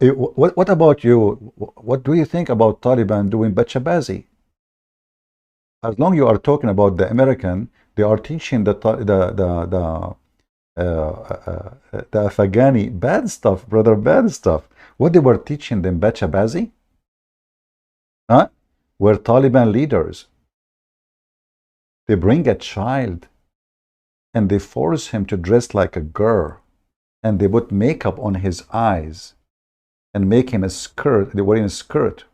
A: What about you? What do you think about Taliban doing bachabazi? As long you are talking about the American, they are teaching the Afghani bad stuff, brother, bad stuff. What they were teaching them, bachabazi? Huh? Were Taliban leaders. They bring a child and they force him to dress like a girl, and they put makeup on his eyes and make him a skirt. They're wearing a skirt.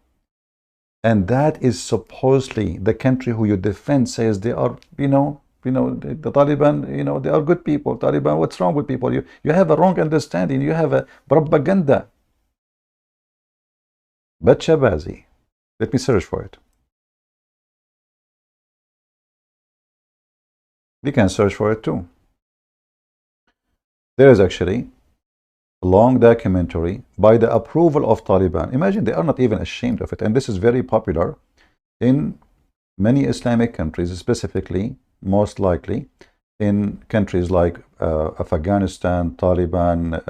A: And that is supposedly the country who you defend says they are, the Taliban, they are good people. Taliban, what's wrong with people? You have a wrong understanding. You have a propaganda. Bachabazi. Let me search for it. We can search for it too. There is actually a long documentary by the approval of Taliban. Imagine, they are not even ashamed of it. And this is very popular in many Islamic countries, specifically, most likely, in countries like Afghanistan, Taliban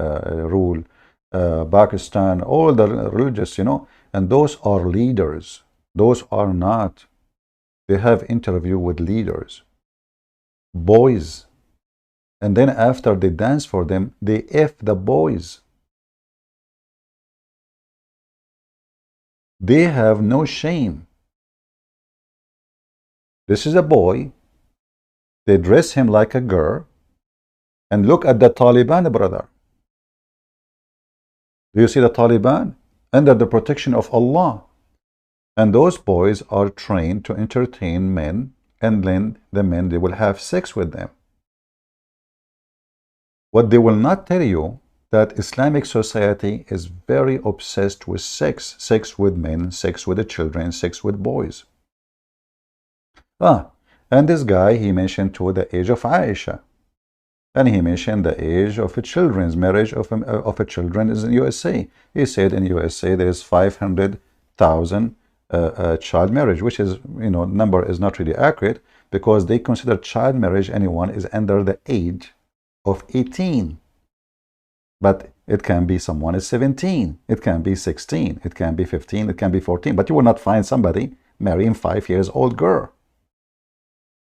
A: rule, Pakistan, all the religious, and those are leaders. Those are not. They have interview with leaders, boys, and then after they dance for them, they F the boys. They have no shame. This is a boy. They dress him like a girl. And look at the Taliban, brother. Do you see the Taliban? Under the protection of Allah. And those boys are trained to entertain men, and then the men, they will have sex with them. What they will not tell you, that Islamic society is very obsessed with sex. Sex with men, sex with the children, sex with boys. And this guy, he mentioned too the age of Aisha. And he mentioned the age of a children's marriage of a children is in USA. He said in USA there is 500,000 child marriage, which is, number is not really accurate, because they consider child marriage anyone is under the age of 18. But it can be someone is 17, it can be 16, it can be 15, it can be 14, but you will not find somebody marrying 5-year-old girl.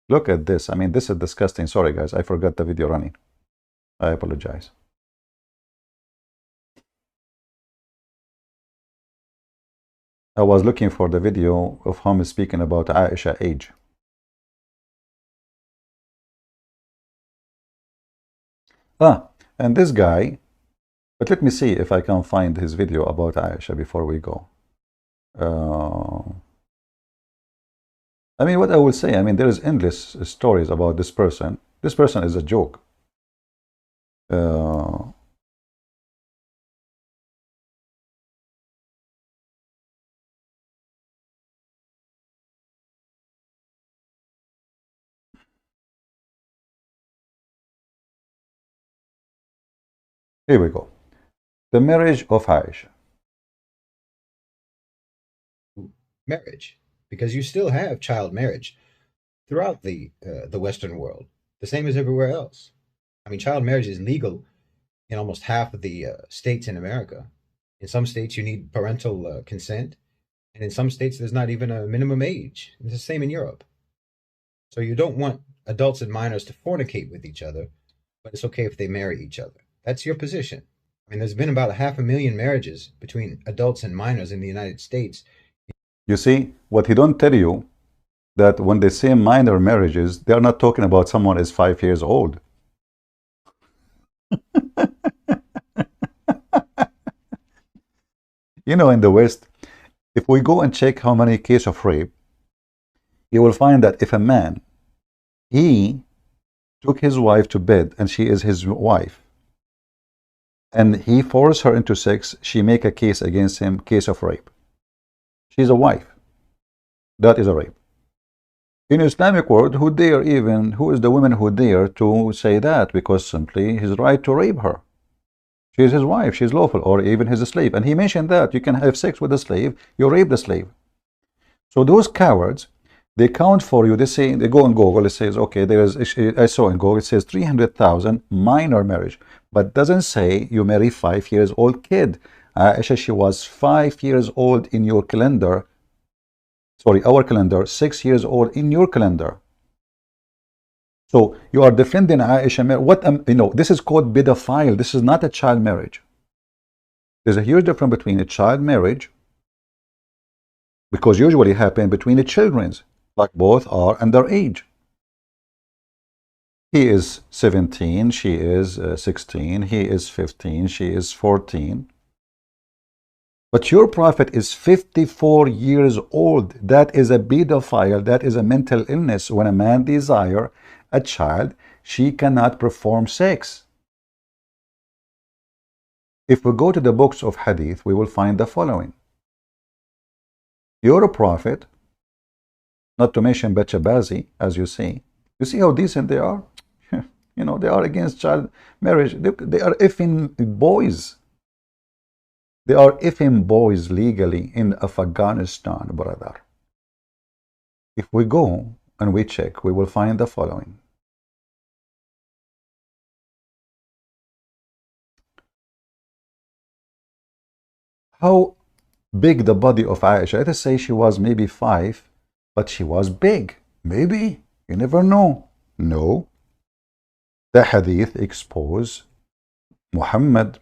A: Look at this. I mean, this is disgusting. Sorry, guys. I forgot the video running. I apologize. I was looking for the video of him speaking about Aisha age. And this guy, but let me see if I can find his video about Aisha before we go. I mean, what I will say, I mean, there is endless stories about this person. This person is a joke. Here we go. The marriage of Aisha.
B: Marriage, because you still have child marriage throughout the Western world, the same as everywhere else. I mean, child marriage is legal in almost half of the states in America. In some states, you need parental consent, and in some states, there's not even a minimum age. It's the same in Europe. So you don't want adults and minors to fornicate with each other, but it's okay if they marry each other. That's your position. I mean, there's been about 500,000 marriages between adults and minors in the United States.
A: You see, what he don't tell you, that when they say minor marriages, they're not talking about someone is 5 years old. You know, in the West, if we go and check how many cases of rape, you will find that if a man, he took his wife to bed and she is his wife, and he forced her into sex, she make a case against him, case of rape. She's a wife. That is a rape. In Islamic world, who is the woman who dare to say that? Because simply his right to rape her. She is his wife, she's lawful, or even his slave. And he mentioned that you can have sex with a slave, you rape the slave. So those cowards, they count for you. They say, they go on Google, it says, okay, there is, I saw in Google, it says 300,000 minor marriage, but doesn't say you marry 5 years old kid. Aisha, she was 5 years old in your calendar. Sorry, our calendar, 6 years old in your calendar. So you are defending Aisha. What this is called pedophile. This is not a child marriage. There's a huge difference between a child marriage, because usually happen between the children, like both are underage. He is 17, she is 16, he is 15, she is 14. But your prophet is 54 years old. That is a pedophile. That is a mental illness. When a man desires a child, she cannot perform sex. If we go to the books of hadith, we will find the following. Your prophet, not to mention Bachabazi, as you see how decent they are? You know, they are against child marriage. They are effing boys. They are effing boys legally in Afghanistan, brother. If we go and we check, we will find the following. How big the body of Aisha? Let us say she was maybe 5, but she was big. Maybe. You never know. No. The hadith expose Muhammad.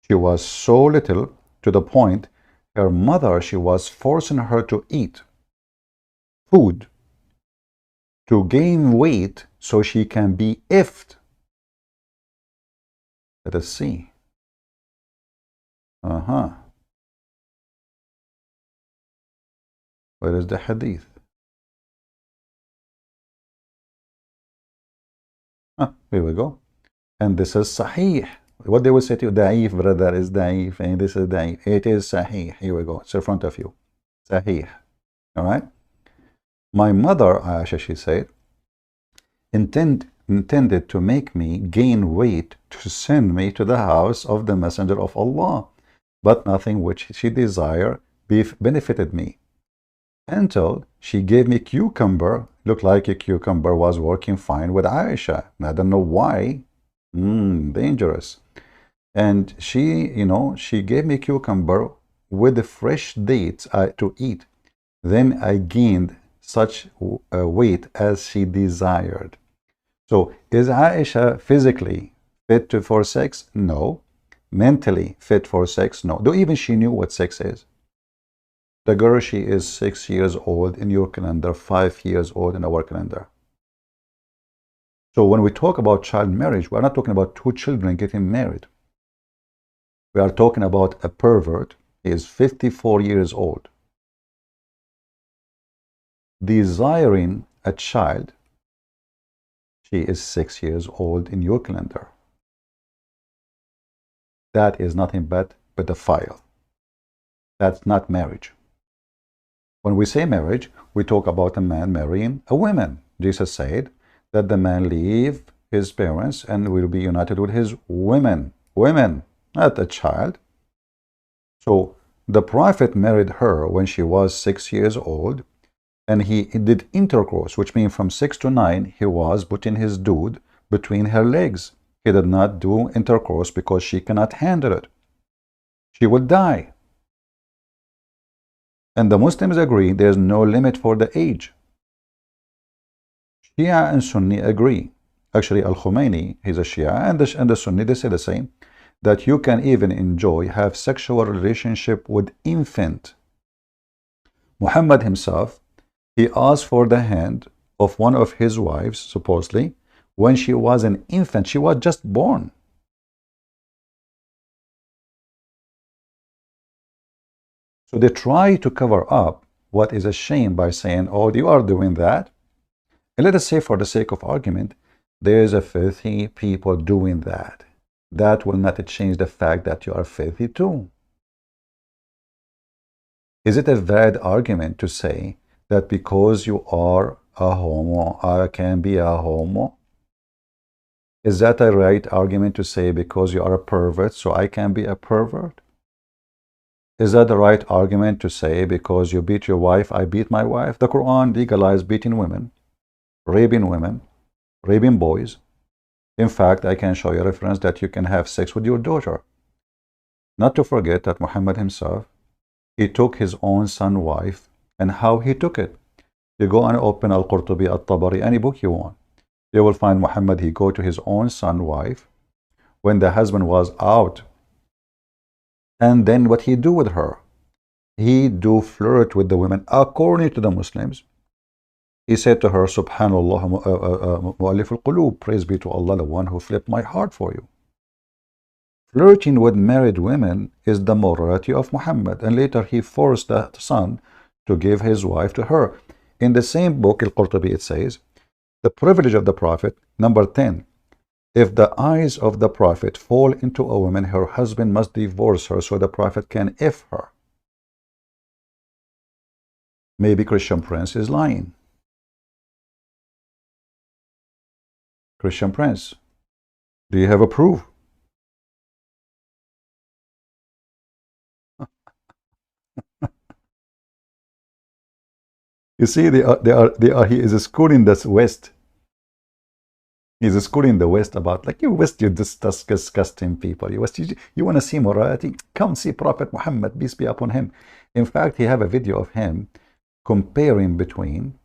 A: She was so little to the point her mother, she was forcing her to eat food to gain weight so she can be ifed. Let us see. Where is the hadith? Here we go. And this is Sahih. What they will say to you, Da'if, brother, is Da'if, and this is Da'if. It is Sahih. Here we go. It's in front of you. Sahih. All right? My mother, Aisha, she said, intended to make me gain weight to send me to the house of the Messenger of Allah, but nothing which she desired benefited me, until she gave me cucumber. Looked like a cucumber was working fine with Aisha. I don't know why. Dangerous. And she gave me cucumber with the fresh dates to eat. Then I gained such weight as she desired. So is Aisha physically fit for sex? No. Mentally fit for sex? No. Though even she knew what sex is. The girl, she is 6 years old in your calendar, 5 years old in our calendar. So when we talk about child marriage, we're not talking about two children getting married. We are talking about a pervert. He is 54 years old, desiring a child. She is 6 years old in your calendar. That is nothing but pedophile. That's not marriage. When we say marriage, we talk about a man marrying a woman. Jesus said that the man leave his parents and will be united with his women. Women, not a child. So the prophet married her when she was 6 years old, and he did intercourse, which means from 6 to 9, he was putting his dude between her legs. He did not do intercourse because she cannot handle it. She would die. And the Muslims agree there's no limit for the age. Shia and Sunni agree. Actually, Al-Khomeini, he's a Shia, and the Sunni, they say the same, that you can even have sexual relationship with infant. Muhammad himself, he asked for the hand of one of his wives, supposedly, when she was an infant. She was just born. So they try to cover up what is a shame by saying, oh, you are doing that. And let us say, for the sake of argument, there's a filthy people doing that. That will not change the fact that you are filthy too. Is it a valid argument to say that because you are a homo, I can be a homo? Is that a right argument to say because you are a pervert, so I can be a pervert? Is that the right argument to say because you beat your wife, I beat my wife? The Quran legalized beating women, raping boys. In fact, I can show you a reference that you can have sex with your daughter. Not to forget that Muhammad himself, he took his own son's wife, and how he took it. You go and open Al-Qurtubi, Al-Tabari, any book you want. You will find Muhammad, he go to his own son's wife when the husband was out. And then what he do with her? He do flirt with the women. According to the Muslims, he said to her, Subhanallah, Mu'allif al-Qulub, praise be to Allah, the one who flipped my heart for you. Flirting with married women is the morality of Muhammad. And later he forced the son to give his wife to her. In the same book, Al-Qurtubi, it says, the privilege of the Prophet, number 10. If the eyes of the Prophet fall into a woman, her husband must divorce her so the Prophet can F her. Maybe Christian Prince is lying. Christian Prince, do you have a proof? You see, he is schooling the West. He's schooling the West about, like, you West, you disgusting people. You West, you want to see morality? Come see Prophet Muhammad, peace be upon him. In fact, he have a video of him comparing between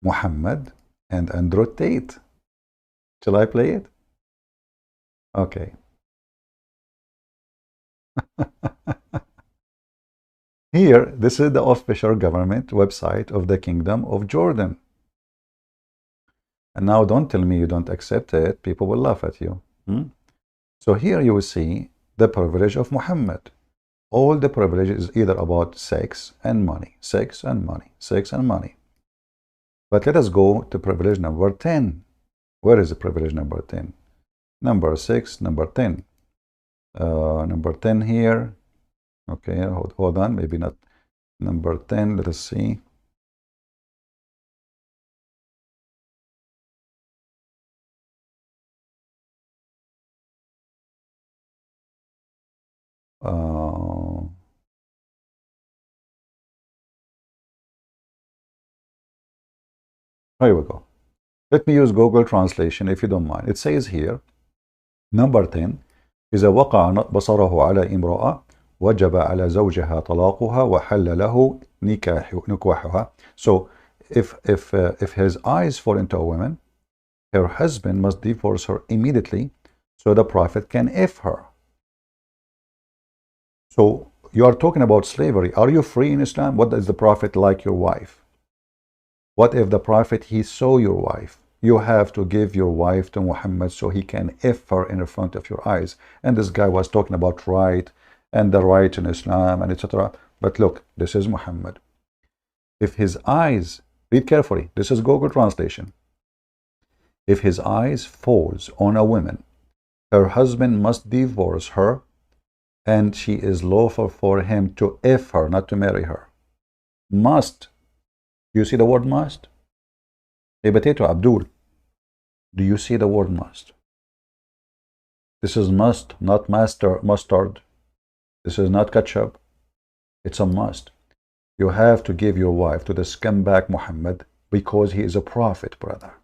A: Muhammad and Andrew Tate. Shall I play it? Okay. Here, this is the official government website of the Kingdom of Jordan. And now don't tell me you don't accept it. People will laugh at you. So here you will see the privilege of Muhammad. All the privilege is either about sex and money, sex and money, sex and money. But let us go to privilege number 10. Where is the privilege number 10? Number 6, number 10. Number 10 here. Okay, hold on, maybe not number 10. Let us see. Here we go. Let me use Google Translation if you don't mind. It says here, number 10, إذا وقع بصره على امرأة وجب على زوجها طلاقها وحل له نكاحها. So if his eyes fall into a woman, her husband must divorce her immediately so the Prophet can F her. So you are talking about slavery. Are you free in Islam? What does the Prophet like your wife? What if the Prophet, he saw your wife? You have to give your wife to Muhammad so he can F her in front of your eyes. And this guy was talking about right and the right in Islam and etc. But look, this is Muhammad. If his eyes, read carefully, this is Google translation. If his eyes falls on a woman, her husband must divorce her, and she is lawful for him to F her, not to marry her. Must. You see the word must? Hey, Potato Abdul, do you see the word must? This is must, not mustard. This is not ketchup. It's a must. You have to give your wife to the scumbag Muhammad because he is a prophet, brother.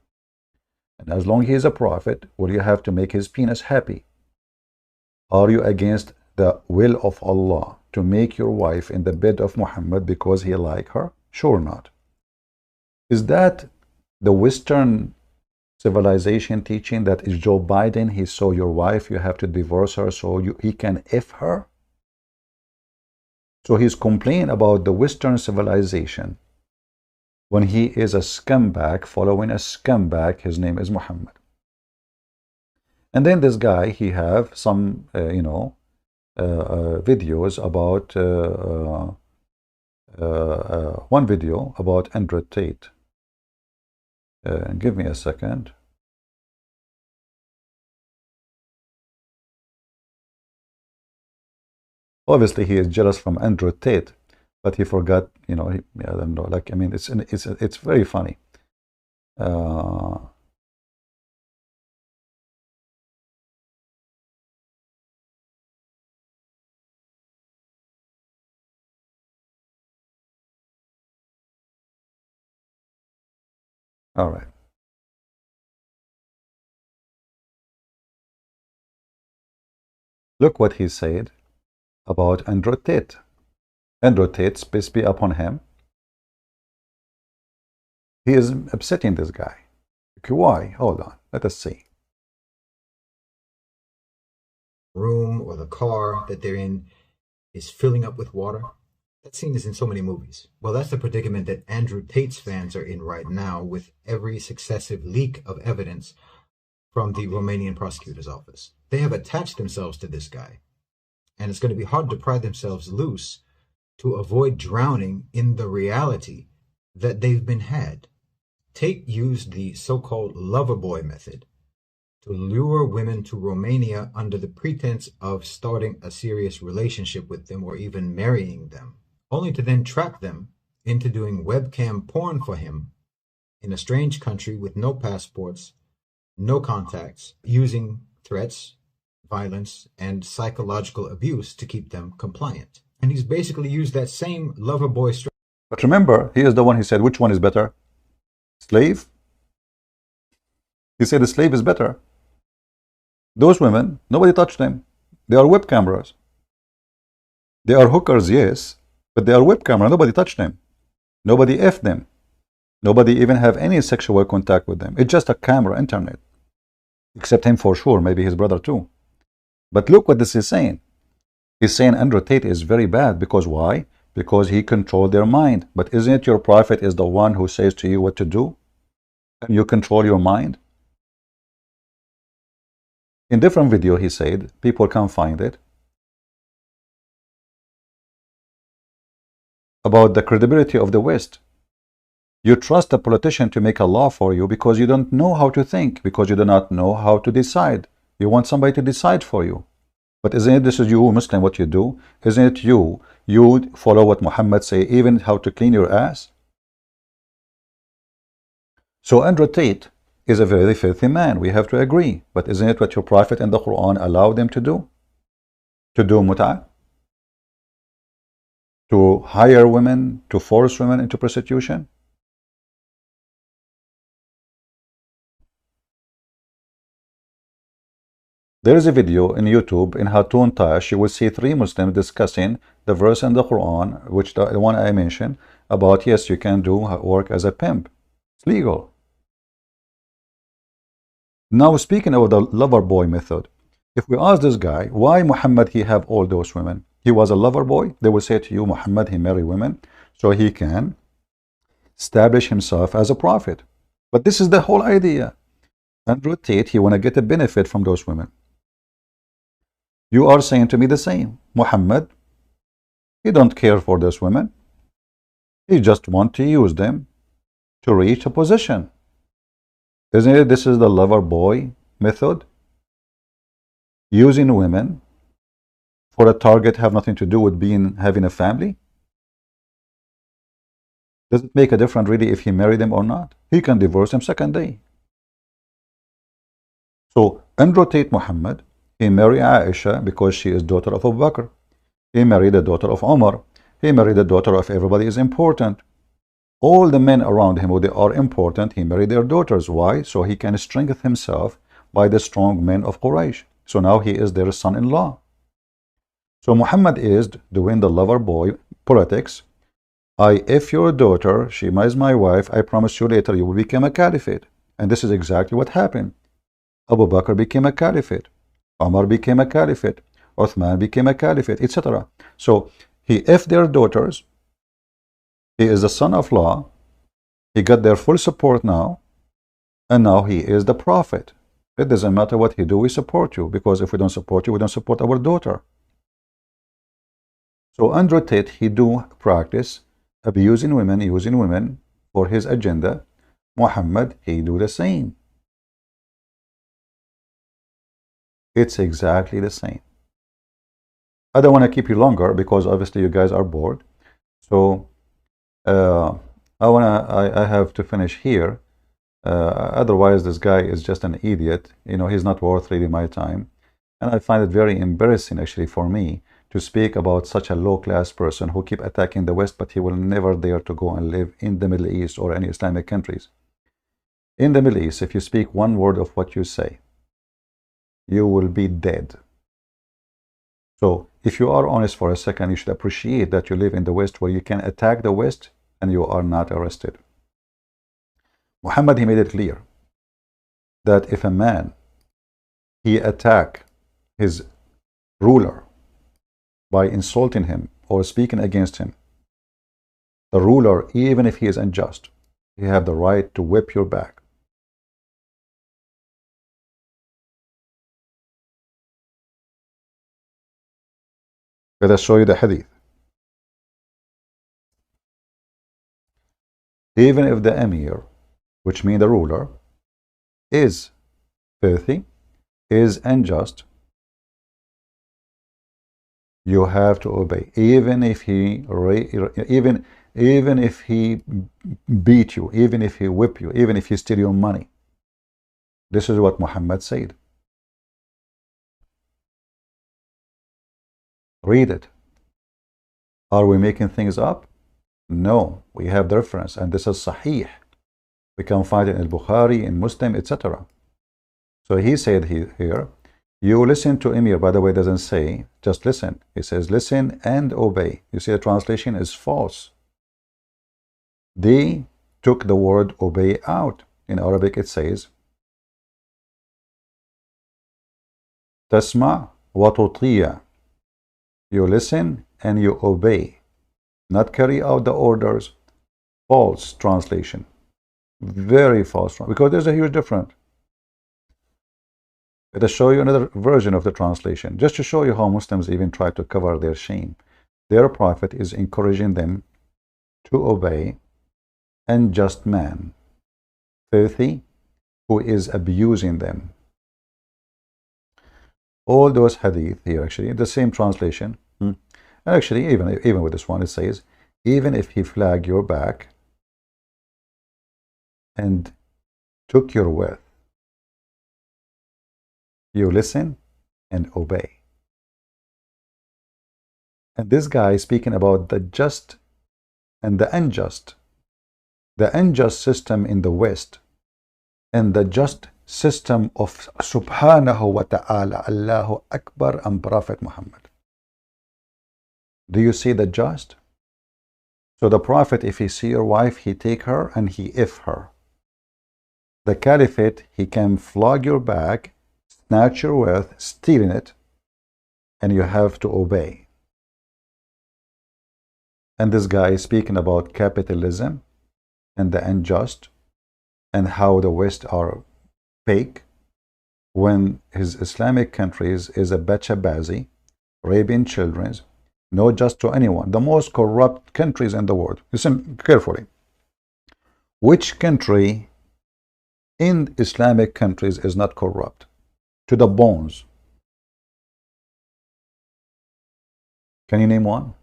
A: And as long as he is a prophet, will you have to make his penis happy? Are you against the will of Allah to make your wife in the bed of Muhammad because he like her? Sure not. Is that the Western civilization teaching that is Joe Biden, he saw your wife, you have to divorce her so he can F her? So he's complaining about the Western civilization when he is a scumbag following a scumbag. His name is Muhammad. And then this guy, he have some videos about one video about Andrew Tate. Give me a second. Obviously, he is jealous from Andrew Tate, but he forgot. I don't know. Like, I mean, it's very funny. All right. Look what he said about Andrew Tate. Andrew Tate, peace be upon him, he is upsetting this guy. Okay, why? Hold on, let us see.
B: Room or the car that they're in is filling up with water. That scene is in so many movies. Well, that's the predicament that Andrew Tate's fans are in right now with every successive leak of evidence from the Romanian prosecutor's office. They have attached themselves to this guy, and it's going to be hard to pry themselves loose to avoid drowning in the reality that they've been had. Tate used the so-called lover boy method to lure women to Romania under the pretense of starting a serious relationship with them or even marrying them, only to then trap them into doing webcam porn for him in a strange country with no passports, no contacts, using threats, violence, and psychological abuse to keep them compliant. And he's basically used that same lover boy strategy.
A: But remember, he is the one who said, which one is better? Slave? He said the slave is better. Those women, nobody touched them. They are web cameras. They are hookers, yes, but they are web camera. Nobody touched them. Nobody effed them. Nobody even have any sexual contact with them. It's just a camera, internet. Except him for sure, maybe his brother too. But look what this is saying. He's saying Andrew Tate is very bad because why? Because he controlled their mind. But isn't it your prophet is the one who says to you what to do? And you control your mind? In different video he said, people can find it, about the credibility of the West. You trust a politician to make a law for you because you don't know how to think, because you do not know how to decide. You want somebody to decide for you. But isn't it, this is you, Muslim, what you do? Isn't it you follow what Muhammad say, even how to clean your ass? So Andrew Tate is a very filthy man, we have to agree. But isn't it what your prophet in the Quran allowed them to do? To do mut'ah? To hire women, to force women into prostitution? There is a video in YouTube in Hatun Tash. You will see 3 Muslims discussing the verse in the Quran, which the one I mentioned, about yes, you can do work as a pimp. It's legal. Now speaking of the lover boy method, if we ask this guy, why Muhammad he have all those women? He was a lover boy. They will say to you, Muhammad, he married women so he can establish himself as a prophet. But this is the whole idea. Andrew Tate, he want to get a benefit from those women. You are saying to me the same. Muhammad, he don't care for those women. He just want to use them to reach a position. Isn't it? This is the lover boy method. Using women for a target have nothing to do with having a family. Does it make a difference really if he married them or not? He can divorce them second day. So Andrew Tate Muhammad, he married Aisha because she is daughter of Abu Bakr. He married the daughter of Omar. He married the daughter of everybody is important. All the men around him who they are important, he married their daughters. Why? So he can strengthen himself by the strong men of Quraysh. So now he is their son-in-law. So Muhammad is doing the lover boy politics. If your daughter, she is my wife, I promise you later you will become a caliphate. And this is exactly what happened. Abu Bakr became a caliphate. Omar became a caliphate. Uthman became a caliphate, etc. So he their daughters. He is the son of law. He got their full support now. And now he is the prophet. It doesn't matter what he do, we support you. Because if we don't support you, we don't support our daughter. So Andrew Tate, he do practice abusing women, using women for his agenda. Muhammad, he do the same. It's exactly the same. I don't want to keep you longer because obviously you guys are bored. So I have to finish here. Otherwise, this guy is just an idiot. You know, he's not worth really my time. And I find it very embarrassing actually for me to speak about such a low-class person who keep attacking the West, but he will never dare to go and live in the Middle East or any Islamic countries. In the Middle East, if you speak one word of what you say, you will be dead. So if you are honest for a second, you should appreciate that you live in the West where you can attack the West and you are not arrested. Muhammad, he made it clear that if a man, he attack his ruler by insulting him or speaking against him, the ruler, even if he is unjust, he have the right to whip your back. Let us show you the hadith. Even if the emir, which means the ruler, is filthy, is unjust, you have to obey, even if he beat you, even if he whip you, even if he steal your money. This is what Muhammad said. Read it. Are we making things up? No, we have the reference, and this is Sahih. We can find it in Al-Bukhari, in Muslim, etc. So he said here, you listen to Emir. By the way, doesn't say just listen. He says listen and obey. You see, the translation is false. They took the word obey out. In Arabic, it says tasma wa tutiya. You listen and you obey, not carry out the orders. False translation. Very false, because there's a huge difference. Let us show you another version of the translation, just to show you how Muslims even try to cover their shame. Their prophet is encouraging them to obey unjust man, filthy, who is abusing them. All those hadith here, actually, the same translation. And actually, even with this one, it says, even if he flag your back and took your wealth, you listen and obey. And this guy is speaking about the just and the unjust system in the West, and the just system of Subhanahu wa Ta'ala, Allahu Akbar, and Prophet Muhammad. Do you see the just? So the Prophet, if he see your wife, he take her and he if her. The Caliphate, he can flog your back, snatch your wealth, stealing it, and you have to obey. And this guy is speaking about capitalism and the unjust and how the West are fake, when his Islamic countries is a bachabazi, raping children, not just to anyone, the most corrupt countries in the world. Listen carefully. Which country in Islamic countries is not corrupt? To the bones. Can you name one?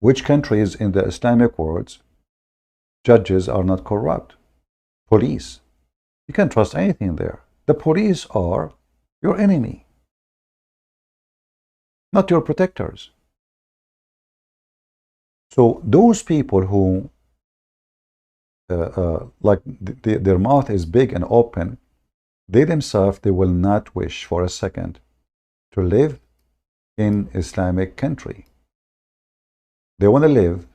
A: Which countries in the Islamic world judges are not corrupt? Police. You can't trust anything there. The police are your enemy, not your protectors. So those people who like their mouth is big and open, they themselves, they will not wish for a second to live in Islamic country. They want to live,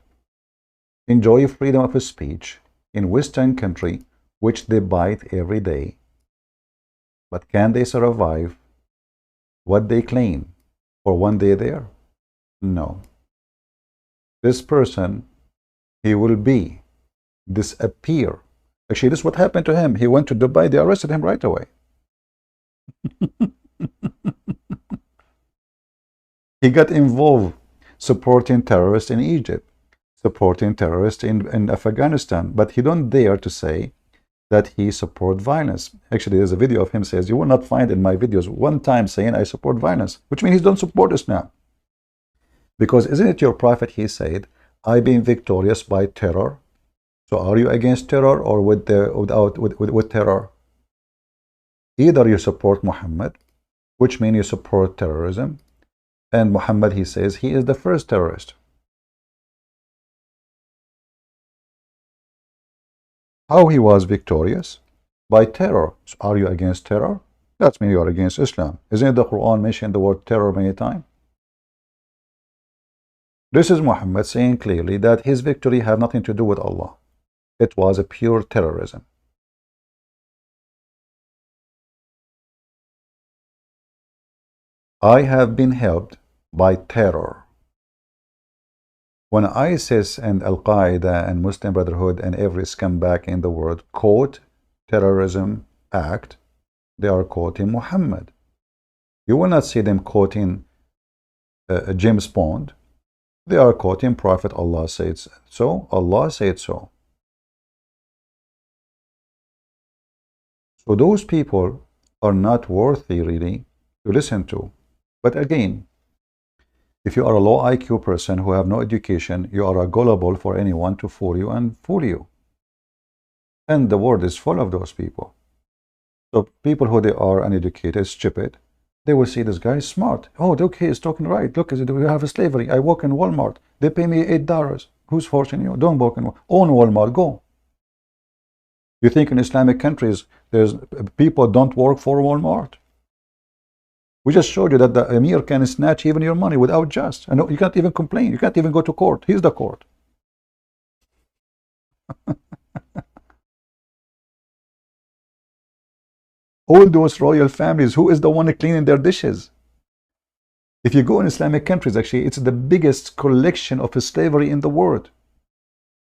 A: enjoy freedom of speech in Western country, which they bite every day. But can they survive what they claim for one day there? No. This person, he will disappear. Actually, this is what happened to him. He went to Dubai, they arrested him right away. He got involved supporting terrorists in Egypt, supporting terrorists in Afghanistan, but he don't dare to say that he support violence. Actually, there's a video of him says, you will not find in my videos one time saying I support violence, which means he don't support us now. Because isn't it your prophet, he said, I been victorious by terror. So are you against terror or with terror? Either you support Muhammad, which means you support terrorism, and Muhammad, he says, he is the first terrorist. How he was victorious? By terror. So are you against terror? That means you are against Islam. Isn't it the Quran mentioned the word terror many times? This is Muhammad saying clearly that his victory had nothing to do with Allah. It was a pure terrorism. I have been helped by terror. When ISIS and Al-Qaeda and Muslim Brotherhood and every scumbag in the world quote terrorism act, they are quoting Muhammad. You will not see them quoting James Bond. They are quoting Prophet. Allah said so. Allah said so. So those people are not worthy really to listen to. But again, if you are a low IQ person who have no education, you are gullible for anyone to fool you and fool you. And the world is full of those people. So people who they are uneducated, stupid, they will see this guy is smart. Oh, look, he is talking right. Look, we have a slavery. I work in Walmart. They pay me $8. Who's forcing you? Don't work in Walmart. Own Walmart. Go. You think in Islamic countries, there's people don't work for Walmart? We just showed you that the Emir can snatch even your money without just. And you can't even complain. You can't even go to court. He's the court. All those royal families, who is the one cleaning their dishes? If you go in Islamic countries, actually, it's the biggest collection of slavery in the world.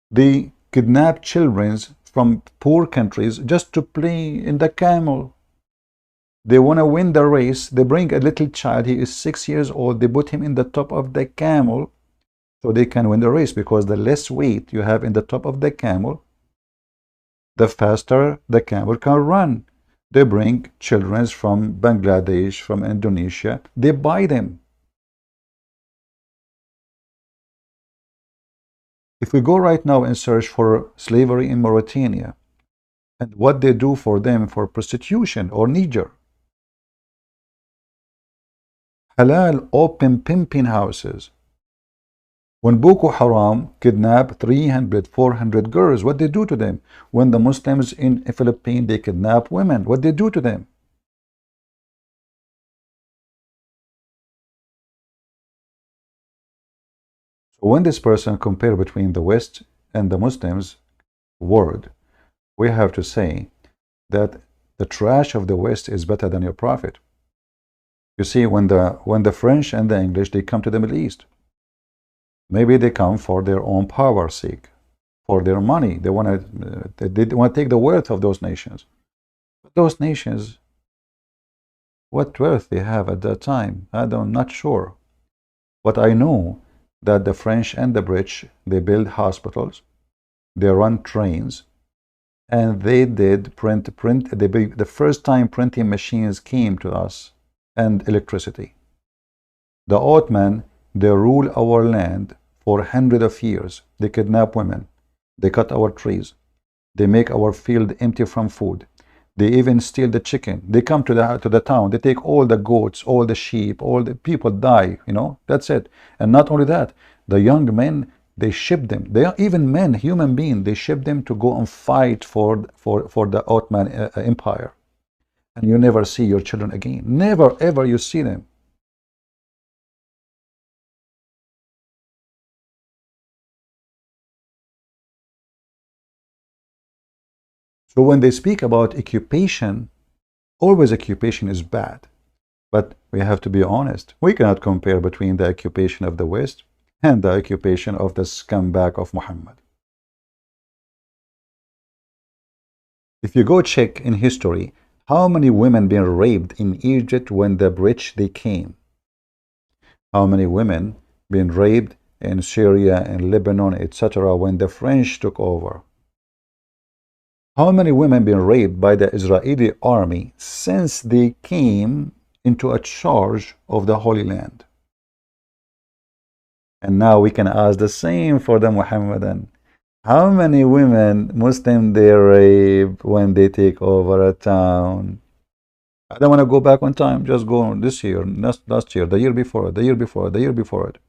A: They kidnap children from poor countries just to play in the camel. They want to win the race. They bring a little child. He is 6 years old. They put him in the top of the camel so they can win the race, because the less weight you have in the top of the camel, the faster the camel can run. They bring children from Bangladesh, from Indonesia. They buy them. If we go right now and search for slavery in Mauritania and what they do for them for prostitution or Niger, halal open pimping houses. When Boko Haram kidnap 300, 400 girls, what they do to them? When the Muslims in the Philippines, they kidnap women, what they do to them? So when this person compare between the West and the Muslims world, we have to say that the trash of the West is better than your prophet. You see, when the French and the English, they come to the Middle East, Maybe they come for their own power sake, for their money. They want to take the wealth of those nations. But those nations, what wealth they have at that time, I'm not sure. But I know that the French and the British, they build hospitals, they run trains, and they did print. The first time printing machines came to us, and electricity. The Ottoman, they rule our land for hundreds of years. They kidnap women. They cut our trees. They make our field empty from food. They even steal the chicken. They come to the town. They take all the goats, all the sheep, all the people die. That's it. And not only that, the young men, they ship them. They are even men, human beings. They ship them to go and fight for the Ottoman Empire. And you never see your children again. Never ever you see them. So when they speak about occupation, always occupation is bad. But we have to be honest. We cannot compare between the occupation of the West and the occupation of the scumbag of Muhammad. If you go check in history, how many women been raped in Egypt when the British they came? How many women been raped in Syria and Lebanon, etc. when the French took over? How many women been raped by the Israeli army since they came into a charge of the Holy Land? And now we can ask the same for the Muhammadan. How many women, Muslim, they rape when they take over a town? I don't want to go back on time. Just go on this year, last year, the year before, the year before, the year before it.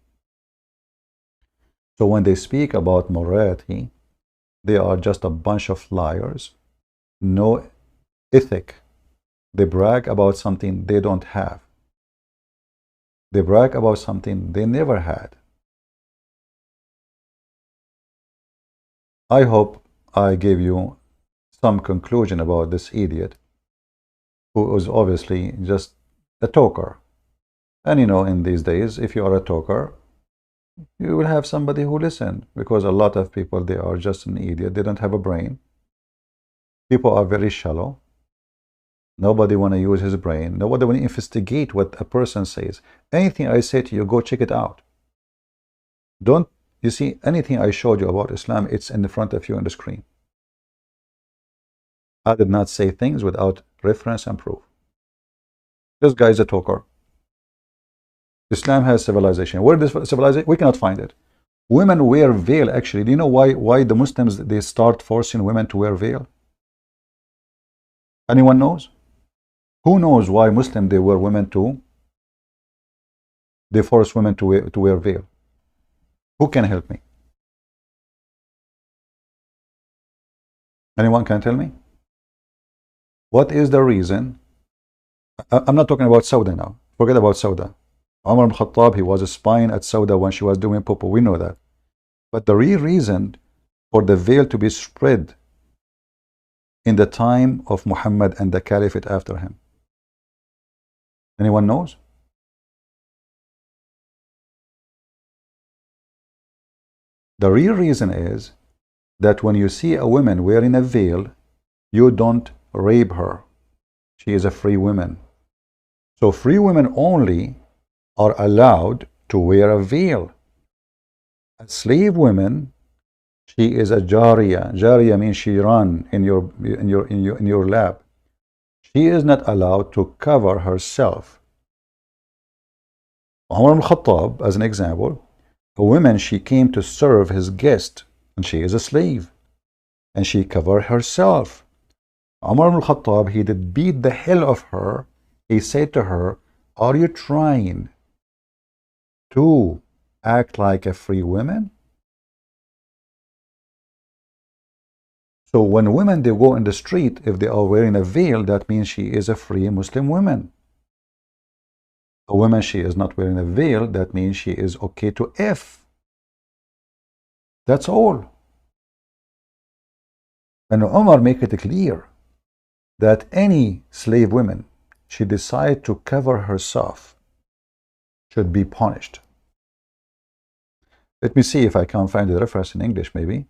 A: So when they speak about morality, they are just a bunch of liars, no ethic. They brag about something they don't have. They brag about something they never had. I hope I gave you some conclusion about this idiot who was obviously just a talker. And in these days, if you are a talker, you will have somebody who listen, because a lot of people, they are just an idiot. They don't have a brain. People are very shallow. Nobody want to use his brain. Nobody want to investigate what a person says. Anything I say to you, go check it out. Don't, you see, anything I showed you about Islam, it's in the front of you on the screen. I did not say things without reference and proof. This guy is a talker. Islam has civilization. Where is civilization? We cannot find it. Women wear veil, actually. Do you know why the Muslims, they start forcing women to wear veil? Anyone knows? Who knows why Muslims, they wear women too? They force women to wear veil. Who can help me? Anyone can tell me? What is the reason? I'm not talking about Sauda now. Forget about Sauda. Umar ibn Khattab, he was spying at Sauda when she was doing popo. We know that. But the real reason for the veil to be spread in the time of Muhammad and the caliphate after him. Anyone knows? The real reason is that when you see a woman wearing a veil, you don't rape her. She is a free woman. So free women only are allowed to wear a veil. A slave woman, she is a jariya. Jariya means she run in your lap. She is not allowed to cover herself. Umar ibn Khattab, as an example, a woman, she came to serve his guest, and she is a slave, and she covered herself. Umar ibn Khattab, he did beat the hell of her. He said to her, are you trying to act like a free woman? So when women, they go in the street, if they are wearing a veil, that means she is a free Muslim woman. A woman, she is not wearing a veil, that means she is okay to F. That's all. And Umar make it clear that any slave woman, she decide to cover herself, should be punished. Let me see if I can find the reference in English, maybe.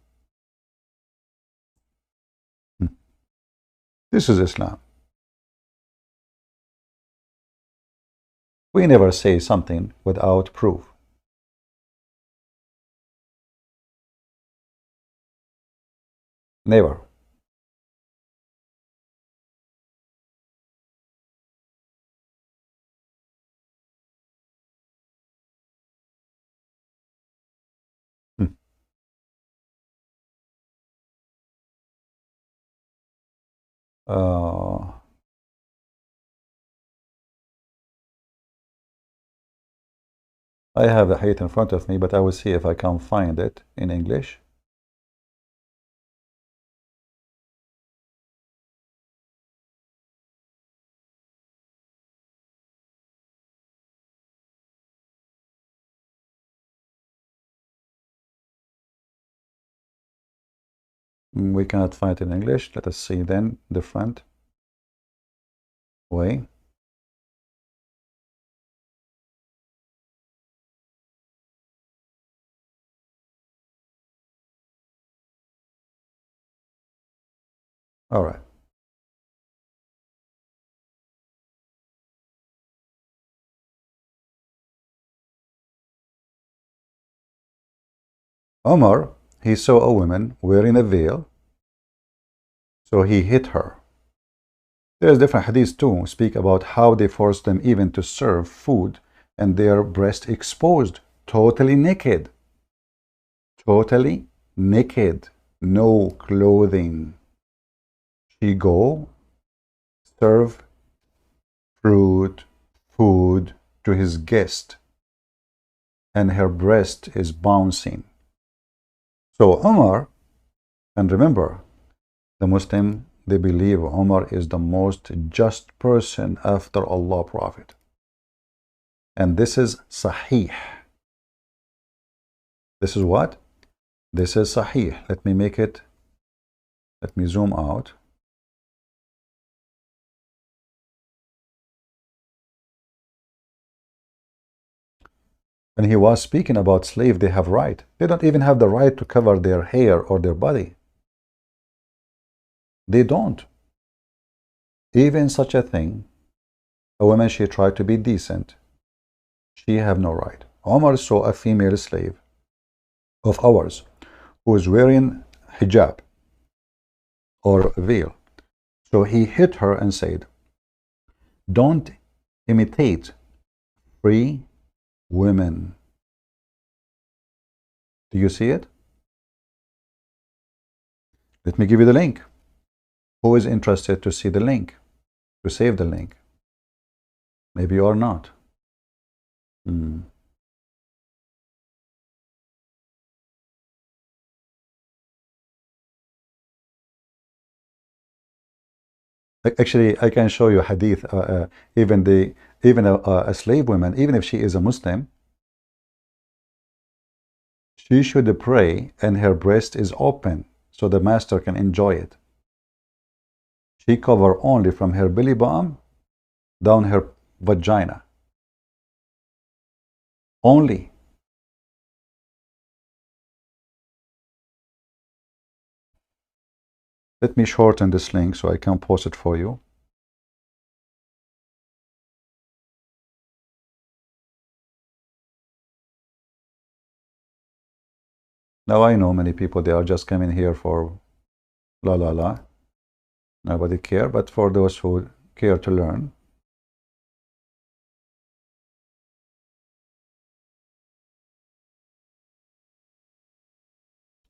A: This is Islam. We never say something without proof. Never. Hmm. I have the hadith in front of me, but I will see if I can find it in English. We cannot find it in English. Let us see then different way. All right. Omar, he saw a woman wearing a veil, so he hit her. There's different hadiths too, speak about how they forced them even to serve food and their breast exposed, totally naked. Totally naked, no clothing. She go serve fruit, food to his guest, and her breast is bouncing. So Omar, and remember, the Muslim, they believe Omar is the most just person after Allah Prophet. And this is Sahih. This is what? This is Sahih. Let me make it, let me zoom out. And he was speaking about slaves, they have right. They don't even have the right to cover their hair or their body. They don't. Even such a thing, a woman, she tried to be decent. She have no right. Omar saw a female slave of ours who was wearing hijab or veil. So he hit her and said, don't imitate free women. Do you see it? Let me give you the link. Who is interested to see the link? To save the link? Maybe you are not. Actually, I can show you hadith. Even a slave woman, even if she is a Muslim, she should pray and her breast is open so the master can enjoy it. She cover only from her belly button down her vagina. Only. Let me shorten this link so I can post it for you. Now I know many people, they are just coming here for la la la. Nobody care, but for those who care to learn.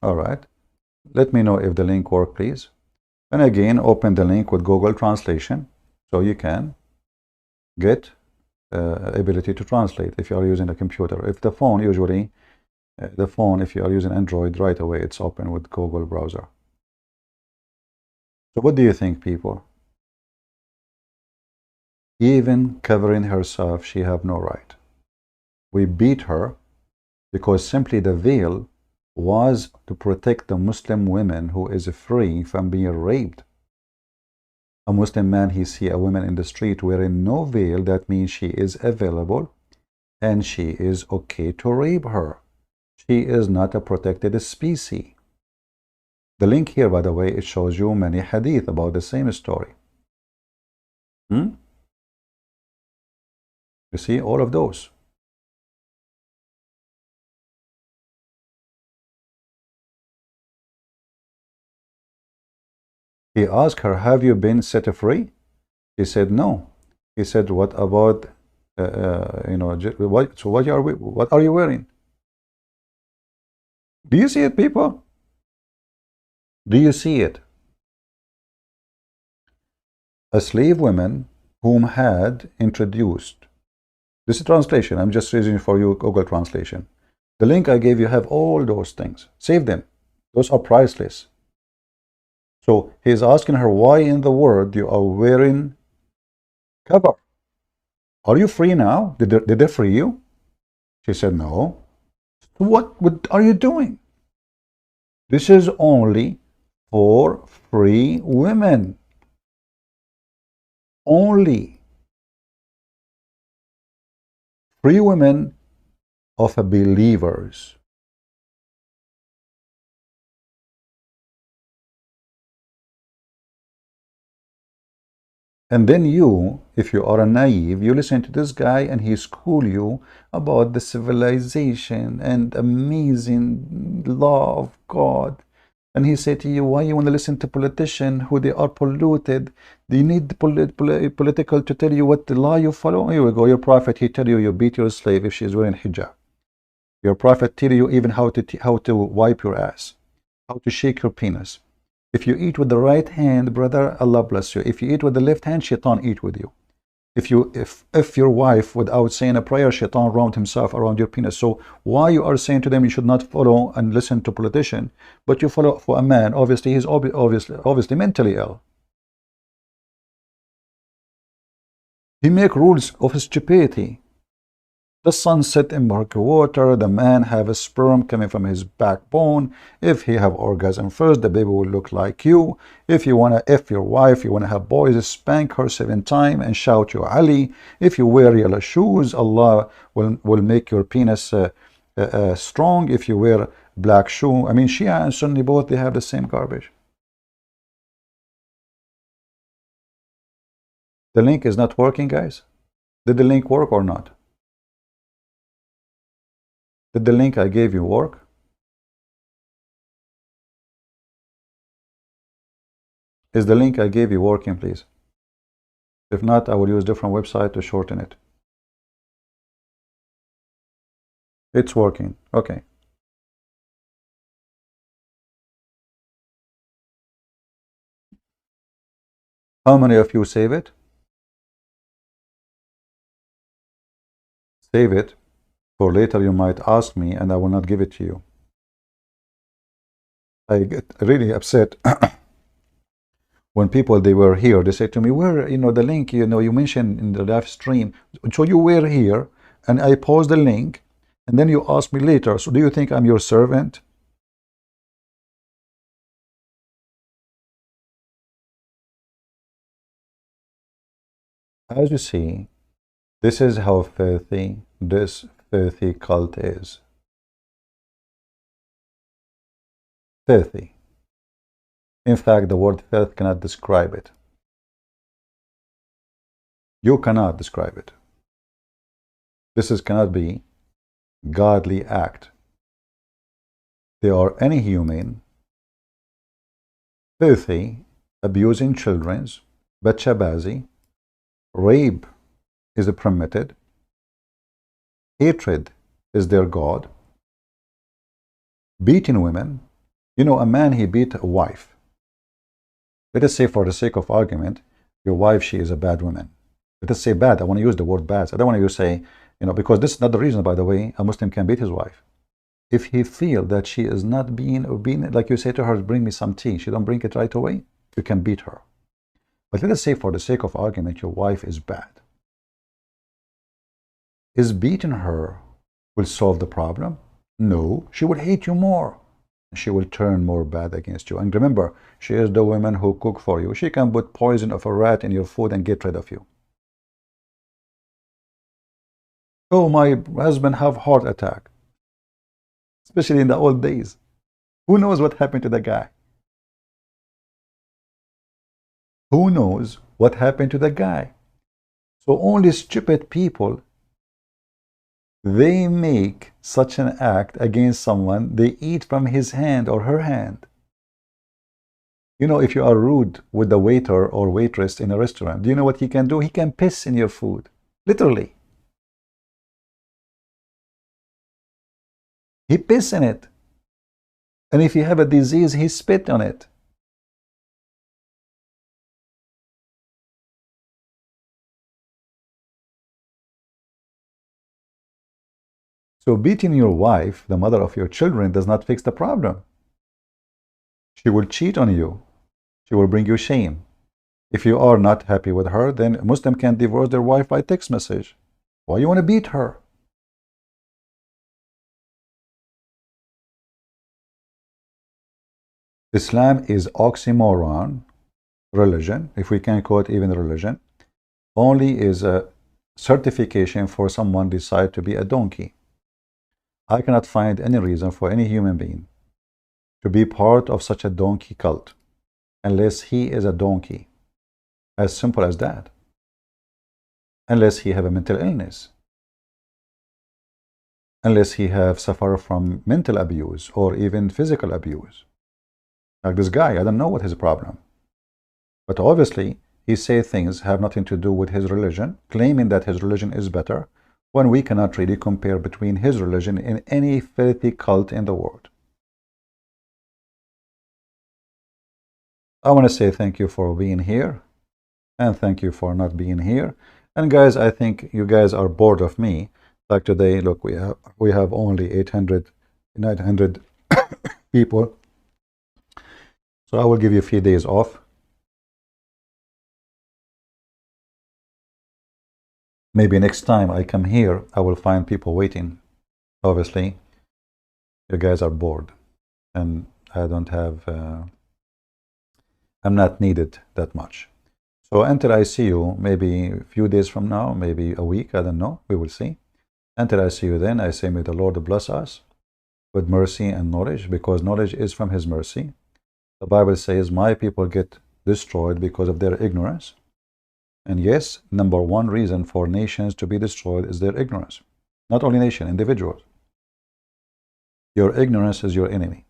A: All right. Let me know if the link works, please. And again, open the link with Google Translation so you can get ability to translate if you are using a computer. If the phone, usually, if you are using Android, right away it's open with Google browser. So what do you think, people? Even covering herself, she have no right. We beat her because simply the veil was to protect the Muslim women who is free from being raped. A Muslim man, he see a woman in the street wearing no veil, that means she is available and she is okay to rape her. She is not a protected species. The link here, by the way, it shows you many hadith about the same story. You see all of those. He asked her, have you been set free? She said, no. He said, what about, what are you wearing? Do you see it, people? Do you see it? A slave woman whom had introduced. This is translation. I'm just reading for you Google translation. The link I gave you have all those things. Save them. Those are priceless. So he's asking her, why in the world you are wearing cover? Are you free now? Did they free you? She said, no. What are you doing? This is only for free women. Only. Free women of believers. And then you, if you are a naive, you listen to this guy and he school you about the civilization and amazing law of God. And he said to you, why you want to listen to politicians who they are polluted? Do you need the political to tell you what the law you follow? Here we go. Your prophet, he tell you you beat your slave if she is wearing hijab. Your prophet tell you even how to wipe your ass, how to shake your penis. If you eat with the right hand, brother, Allah bless you. If you eat with the left hand, Shaitan eat with you. If your wife, without saying a prayer, Shaitan round himself around your penis. So why you are saying to them you should not follow and listen to politician, but you follow for a man? Obviously, he's obviously mentally ill. He make rules of stupidity. The sun set in murky water, the man have a sperm coming from his backbone. If he have orgasm first, the baby will look like you. If you wanna F your wife, you wanna have boys, spank her 7 times and shout you Ali. If you wear yellow shoes, Allah will make your penis strong. If you wear black shoe, I mean Shia and Sunni both, they have the same garbage. The link is not working, guys. Did the link work or not? Did the link I gave you work? Is the link I gave you working, please? If not, I will use different website to shorten it. It's working. Okay. How many of you save it? Save it. For later you might ask me and I will not give it to you. I get really upset when people, they were here, they say to me, where, the link, you mentioned in the live stream, so you were here and I post the link and then you ask me later, so do you think I'm your servant? As you see, this is how filthy this filthy cult is. Filthy. In fact, the word filth cannot describe it. You cannot describe it. This cannot be godly act. They are inhuman, filthy, abusing children's, bachabazi, rape is permitted, hatred is their God, beating women. A man, he beat a wife. Let us say, for the sake of argument, your wife, she is a bad woman. Let us say bad. I want to use the word bad. I don't want to say, because this is not the reason, by the way, a Muslim can beat his wife. If he feel that she is not being, like you say to her, bring me some tea, she don't bring it right away, you can beat her. But let us say, for the sake of argument, your wife is bad. Is beating her will solve the problem? No, she will hate you more. She will turn more bad against you. And remember, she is the woman who cook for you. She can put poison of a rat in your food and get rid of you. Oh, my husband have heart attack. especially in the old days. Who knows what happened to the guy? Who knows what happened to the guy? So only stupid people, they make such an act against someone, they eat from his hand or her hand. You know, if you are rude with the waiter or waitress in a restaurant, do you know what he can do? He can piss in your food. Literally. He piss in it. And if you have a disease, he spit on it. So beating your wife, the mother of your children, does not fix the problem. She will cheat on you. She will bring you shame. If you are not happy with her, then a Muslim can divorce their wife by text message. Why you want to beat her? Islam is oxymoron religion, if we can call it even religion, only is a certification for someone decide to be a donkey. I cannot find any reason for any human being to be part of such a donkey cult unless he is a donkey. As simple as that. Unless he have a mental illness. Unless he have suffered from mental abuse or even physical abuse. Like this guy, I don't know what his problem. But obviously, he say things have nothing to do with his religion, claiming that his religion is better, when we cannot really compare between his religion and any filthy cult in the world. I want to say thank you for being here, and thank you for not being here. And guys, I think you guys are bored of me. Like today, look, we have only 800, 900 people. So I will give you a few days off. Maybe next time I come here, I will find people waiting. Obviously, you guys are bored, and I don't have, I'm not needed that much. So until I see you, maybe a few days from now, maybe a week, I don't know, we will see. Until I see you then, I say may the Lord bless us with mercy and knowledge, because knowledge is from his mercy. The Bible says, my people get destroyed because of their ignorance. And yes, number one reason for nations to be destroyed is their ignorance. Not only nation, individuals. Your ignorance is your enemy.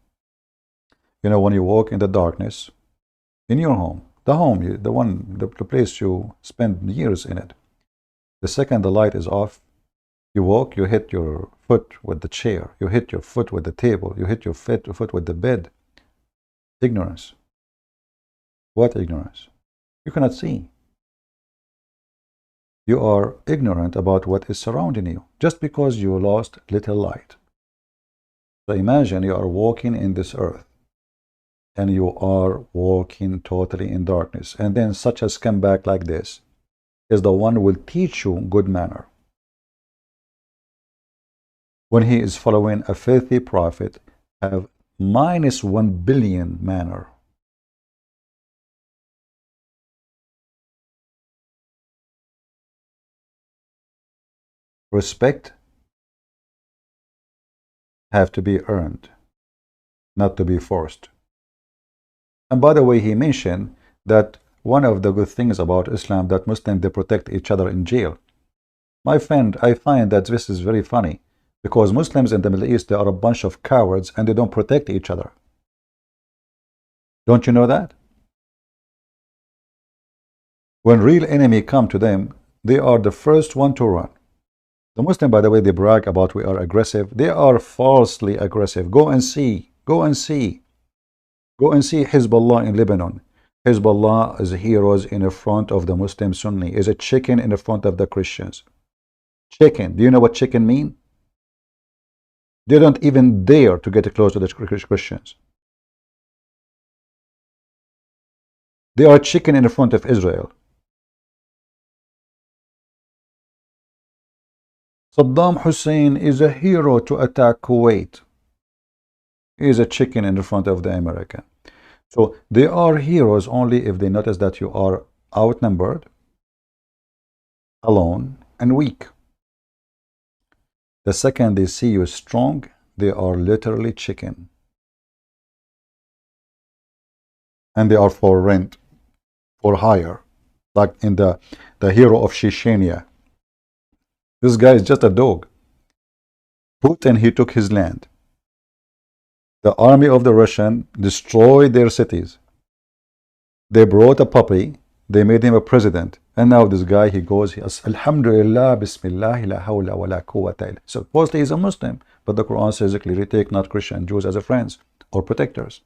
A: You know, when you walk in the darkness, in your home, the place you spend years in it, the second the light is off, you walk, you hit your foot with the chair, you hit your foot with the table, you hit your foot with the bed. Ignorance. What ignorance? You cannot see. You are ignorant about what is surrounding you, just because you lost little light. So imagine you are walking in this earth, and you are walking totally in darkness, and then such a scumbag like this is the one who will teach you good manner. When he is following a filthy prophet, have -1 billion manner. Respect have to be earned, not to be forced. And by the way, he mentioned that one of the good things about Islam that Muslims, they protect each other in jail. My friend, I find that this is very funny, because Muslims in the Middle East, they are a bunch of cowards and they don't protect each other. Don't you know that? When real enemy come to them, they are the first one to run. The Muslim, by the way, they brag about we are aggressive. They are falsely aggressive. Go and see. Go and see. Go and see Hezbollah in Lebanon. Hezbollah is heroes in front of the Muslim Sunni. Is a chicken in the front of the Christians. Chicken. Do you know what chicken mean? They don't even dare to get close to the Christians. They are chicken in front of Israel. Saddam Hussein is a hero to attack Kuwait. He is a chicken in front of the American. So they are heroes only if they notice that you are outnumbered, alone, and weak. The second they see you strong, They are literally chicken. And they are for rent, for hire. Like in the hero of Chechnya. This guy is just a dog. Putin, he took his land. The army of the Russian destroyed their cities. They brought a puppy. They made him a president. And now this guy, he goes, he says, Alhamdulillah, Bismillah, la hawla wa la quwwata illa. Supposedly he's a Muslim, but the Quran says clearly, take not Christian Jews as a friends or protectors.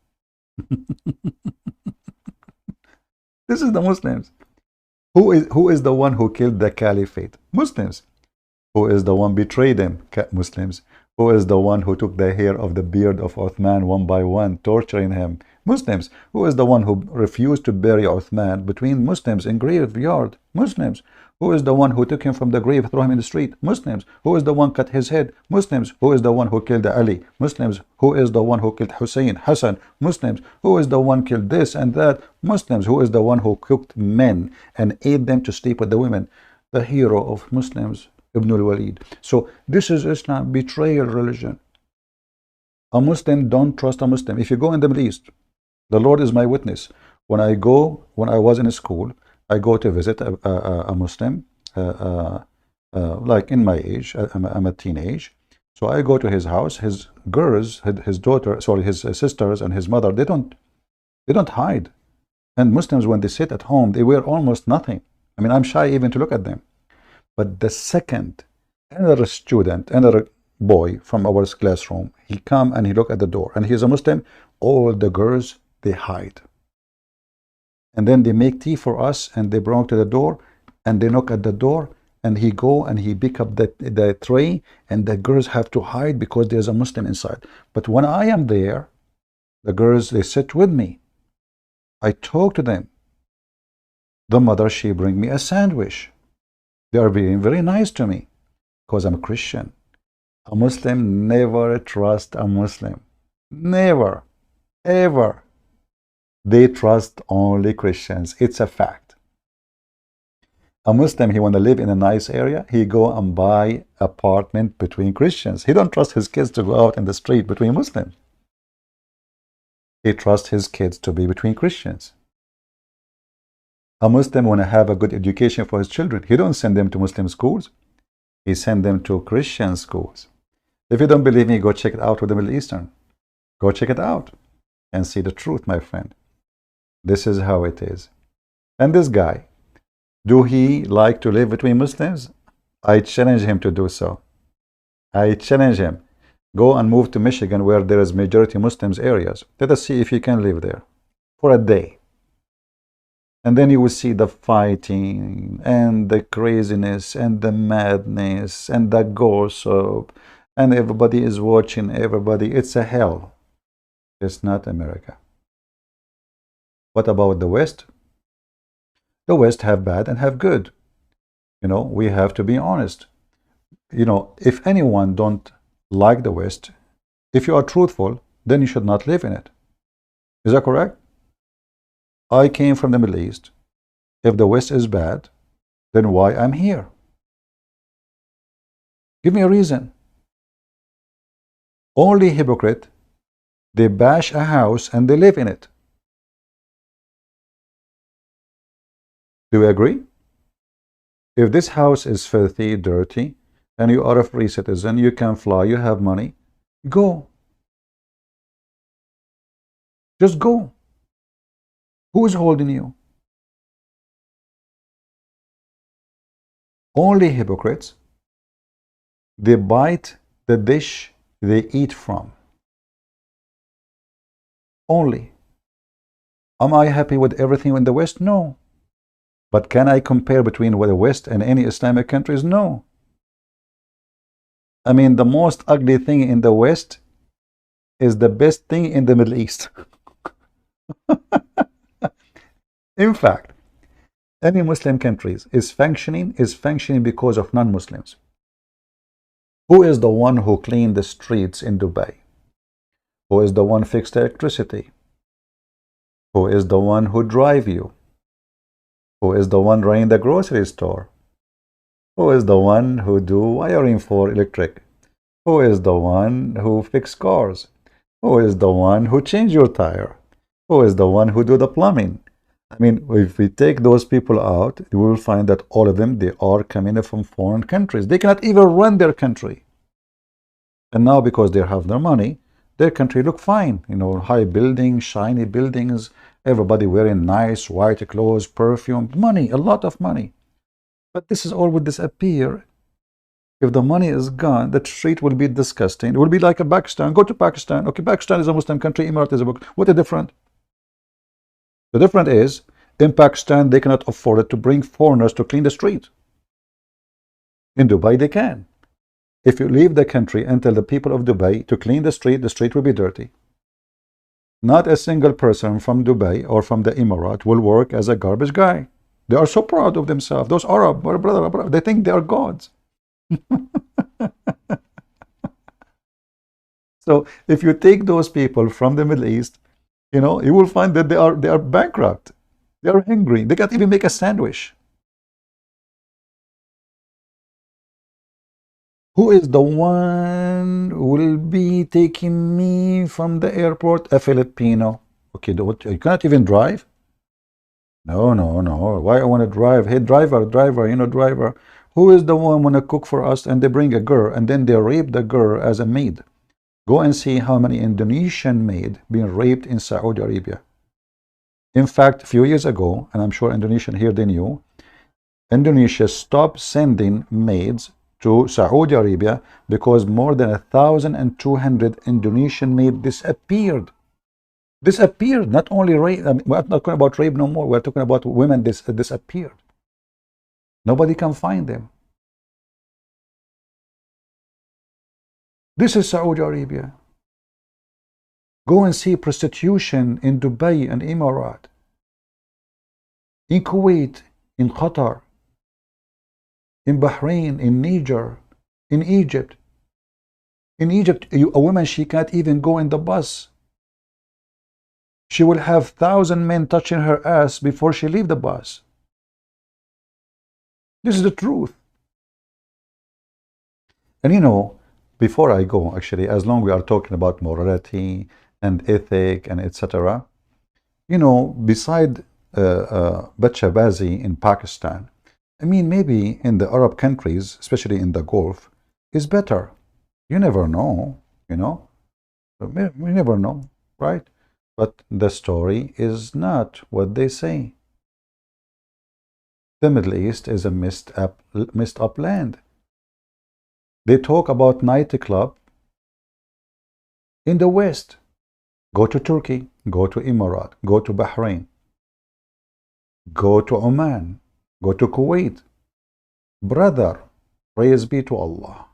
A: This is the Muslims. Who is the one who killed the caliphate? Muslims. Who is the one betrayed them? Muslims. Who is the one who took the hair of the beard of Uthman one by one, torturing him? Muslims. Who is the one who refused to bury Uthman between Muslims in graveyard? Muslims. Who is the one who took him from the grave, threw him in the street? Muslims. Who is the one cut his head? Muslims. Who is the one who killed Ali? Muslims. Who is the one who killed Hussein, Hassan? Muslims. Who is the one killed this and that? Muslims. Who is the one who cooked men and ate them to sleep with the women? The hero of Muslims, Ibn al-Walid. So this is Islam, betrayal religion. A Muslim don't trust a Muslim. If you go in the Middle East, the Lord is my witness. When I was in school, I go to visit a Muslim, like in my age, I'm a teenage. So I go to his house. His girls, his daughter, sorry, his sisters and his mother, they don't hide. And Muslims, when they sit at home, they wear almost nothing. I mean, I'm shy even to look at them. But the second another student, another boy from our classroom, he come and he look at the door, and he's a Muslim, all the girls, they hide. And then they make tea for us, and they bring to the door, and they knock at the door, and he go and he pick up the tray, and the girls have to hide because there's a Muslim inside. But when I am there, the girls, they sit with me. I talk to them. The mother, she bring me a sandwich. They are being very nice to me because I'm a Christian. A Muslim never trust a Muslim. Never, ever. They trust only Christians. It's a fact. A Muslim, he want to live in a nice area, he go and buy apartment between Christians. He don't trust his kids to go out in the street between Muslims. He trusts his kids to be between Christians. A Muslim want to have a good education for his children. He don't send them to Muslim schools. He send them to Christian schools. If you don't believe me, go check it out with the Middle Eastern. Go check it out and see the truth, my friend. This is how it is. And this guy, do he like to live between Muslims? I challenge him to do so. I challenge him. Go and move to Michigan where there is majority Muslims areas. Let us see if you can live there for a day. And then you will see the fighting and the craziness and the madness and the gossip. And everybody is watching everybody. It's a hell. It's not America. What about the West? The West have bad and have good. You know, we have to be honest. You know, if anyone don't like the West, if you are truthful, then you should not live in it. Is that correct? I came from the Middle East. If the West is bad, then why I'm here? Give me a reason. Only hypocrite, they bash a house and they live in it. Do you agree? If this house is filthy, dirty, and you are a free citizen, you can fly, you have money, go. Just go. Who is holding you? Only hypocrites, they bite the dish they eat from. Only. Am I happy with everything in the West? No. But can I compare between the West and any Islamic countries? No. I mean, the most ugly thing in the West is the best thing in the Middle East. In fact, any Muslim countries is functioning because of non-Muslims. Who is the one who cleaned the streets in Dubai? Who is the one fixed the electricity? Who is the one who drive you? Who is the one running the grocery store? Who is the one who do wiring for electric? Who is the one who fix cars? Who is the one who change your tire? Who is the one who do the plumbing? I mean, if we take those people out, you will find that all of them, they are coming from foreign countries. They cannot even run their country. And now because they have their money, their country look fine. You know, high buildings, shiny buildings, everybody wearing nice white clothes, perfume, money, a lot of money. But this is all will disappear. If the money is gone, the street will be disgusting. It will be like a Pakistan. Go to Pakistan. Okay, Pakistan is a Muslim country. Emirat is a book. What is different? The difference is, in Pakistan, they cannot afford it to bring foreigners to clean the street. In Dubai, they can. If you leave the country and tell the people of Dubai to clean the street will be dirty. Not a single person from Dubai or from the Emirat will work as a garbage guy. They are so proud of themselves. Those Arab, brother, they think they are gods. So if you take those people from the Middle East, you know, you will find that they are bankrupt. They are hungry. They can't even make a sandwich. Who is the one who will be taking me from the airport? A Filipino. Okay, you cannot even drive? No, no, no. Why I want to drive? Hey, driver, driver. Who is the one want to cook for us? And they bring a girl, and then they rape the girl as a maid. Go and see how many Indonesian maid being raped in Saudi Arabia. In fact, a few years ago, and I'm sure Indonesian here they knew, Indonesia stopped sending maids to Saudi Arabia because more than 1,200 Indonesian maids disappeared. Disappeared. Not only rape. I mean, we're not talking about rape no more. We're talking about women disappeared. Nobody can find them. This is Saudi Arabia. Go and see prostitution in Dubai and Emirat, in Kuwait, in Qatar, in Bahrain, in Niger, in Egypt. In Egypt, a woman, she can't even go in the bus. She will have 1,000 men touching her ass before she leave the bus. This is the truth. And you know, before I go, actually, as long we are talking about morality and ethic and etc., you know, beside Bachabazi in Pakistan, I mean, maybe in the Arab countries, especially in the Gulf, is better. You never know, you know. We never know, right? But the story is not what they say. The Middle East is a messed up land. They talk about nightclub in the West. Go to Turkey, go to Emirat, go to Bahrain, go to Oman, go to Kuwait. Brother, praise be to Allah.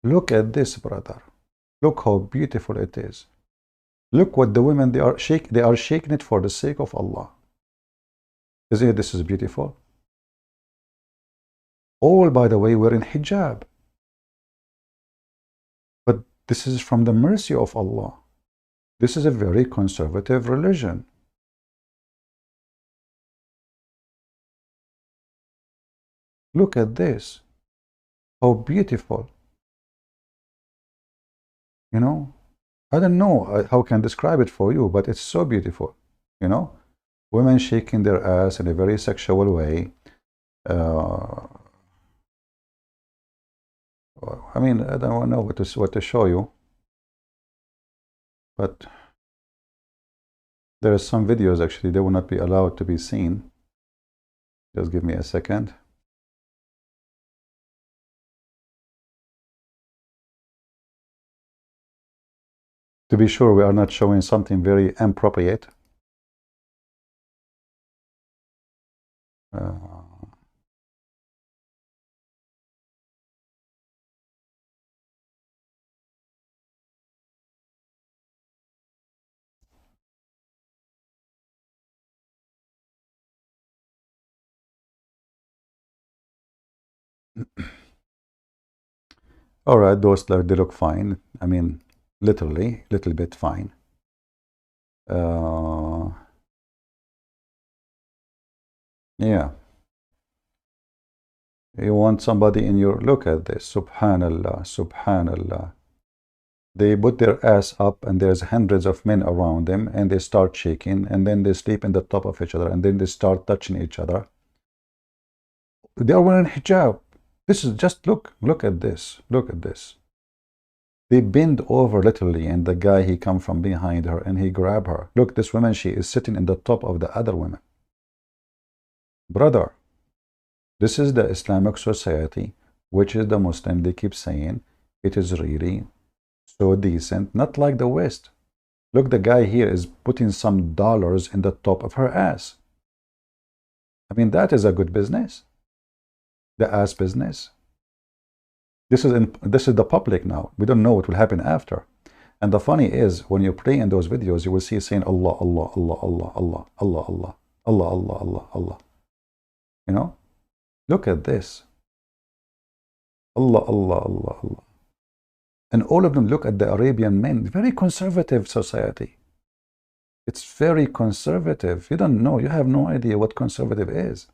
A: Look at this, brother. Look how beautiful it is. Look what the women, they are shaking it for the sake of Allah. Isn't it, this is beautiful? All, by the way, wearing hijab. But this is from the mercy of Allah. This is a very conservative religion. Look at this. How beautiful. You know, I don't know how I can describe it for you, but it's so beautiful. You know, women shaking their ass in a very sexual way. I mean, I don't know what to show you, but there are some videos actually they will not be allowed to be seen. Just give me a second. To be sure, we are not showing something very inappropriate. All right, those they look fine. I mean, literally, a little bit fine. Yeah. You want somebody in your, look at this, subhanallah, subhanallah. They put their ass up and there's hundreds of men around them and they start shaking and then they sleep in the top of each other and then they start touching each other. They are wearing hijab. This is just, look at this, look at this. They bend over literally and the guy, he come from behind her and he grab her. Look, this woman, she is sitting in the top of the other women. Brother, this is the Islamic society, which is the Muslim. They keep saying it is really so decent, not like the West. Look, the guy here is putting some dollars in the top of her ass. I mean, that is a good business. The ass business. This is the public now. We don't know what will happen after. And the funny is, when you play in those videos, you will see saying Allah, Allah, Allah, Allah, Allah, Allah, Allah, Allah, Allah, Allah, Allah. You know? Look at this. Allah, Allah, Allah, Allah. And all of them, look at the Arabian men. Very conservative society. It's very conservative. You don't know. You have no idea what conservative is.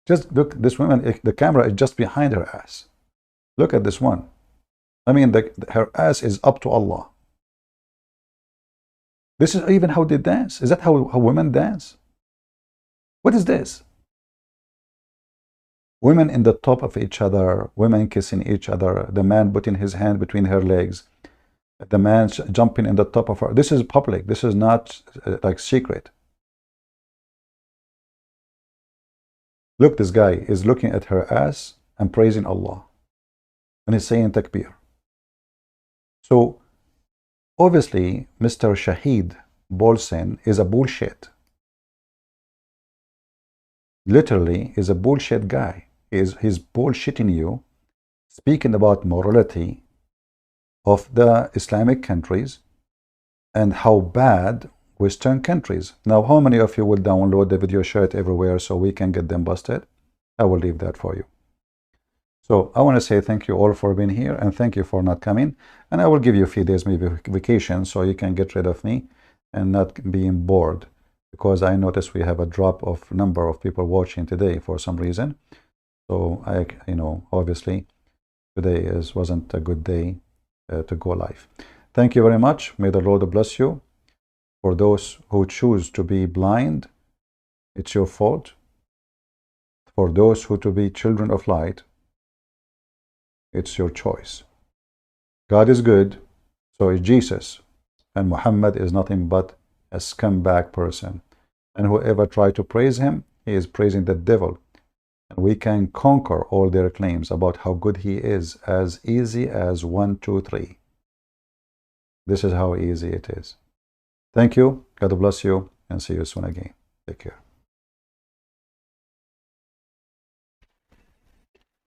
A: Just look, this woman, the camera is just behind her ass. Look at this one. I mean, her ass is up to Allah. This is even how they dance. Is that how women dance? What is this? Women in the top of each other, women kissing each other, the man putting his hand between her legs, the man jumping in the top of her. This is public. This is not like secret. Look, this guy is looking at her ass and praising Allah. And he's saying takbir. So, obviously, Mr. Shahid Bolsen is a bullshit. Literally, is a bullshit guy. He's bullshitting you, speaking about morality of the Islamic countries and how bad Western countries. Now, how many of you will download the video, share it everywhere so we can get them busted? I will leave that for you. So I want to say thank you all for being here and thank you for not coming. And I will give you a few days maybe vacation so you can get rid of me and not being bored, because I noticed we have a drop of number of people watching today for some reason. So obviously today wasn't a good day to go live. Thank you very much. May the Lord bless you. For those who choose to be blind, it's your fault. For those who to be children of light, it's your choice. God is good, so is Jesus. And Muhammad is nothing but a scumbag person. And whoever tried to praise him, he is praising the devil. And we can conquer all their claims about how good he is as easy as 1, 2, 3. This is how easy it is. Thank you. God bless you and see you soon again. Take care.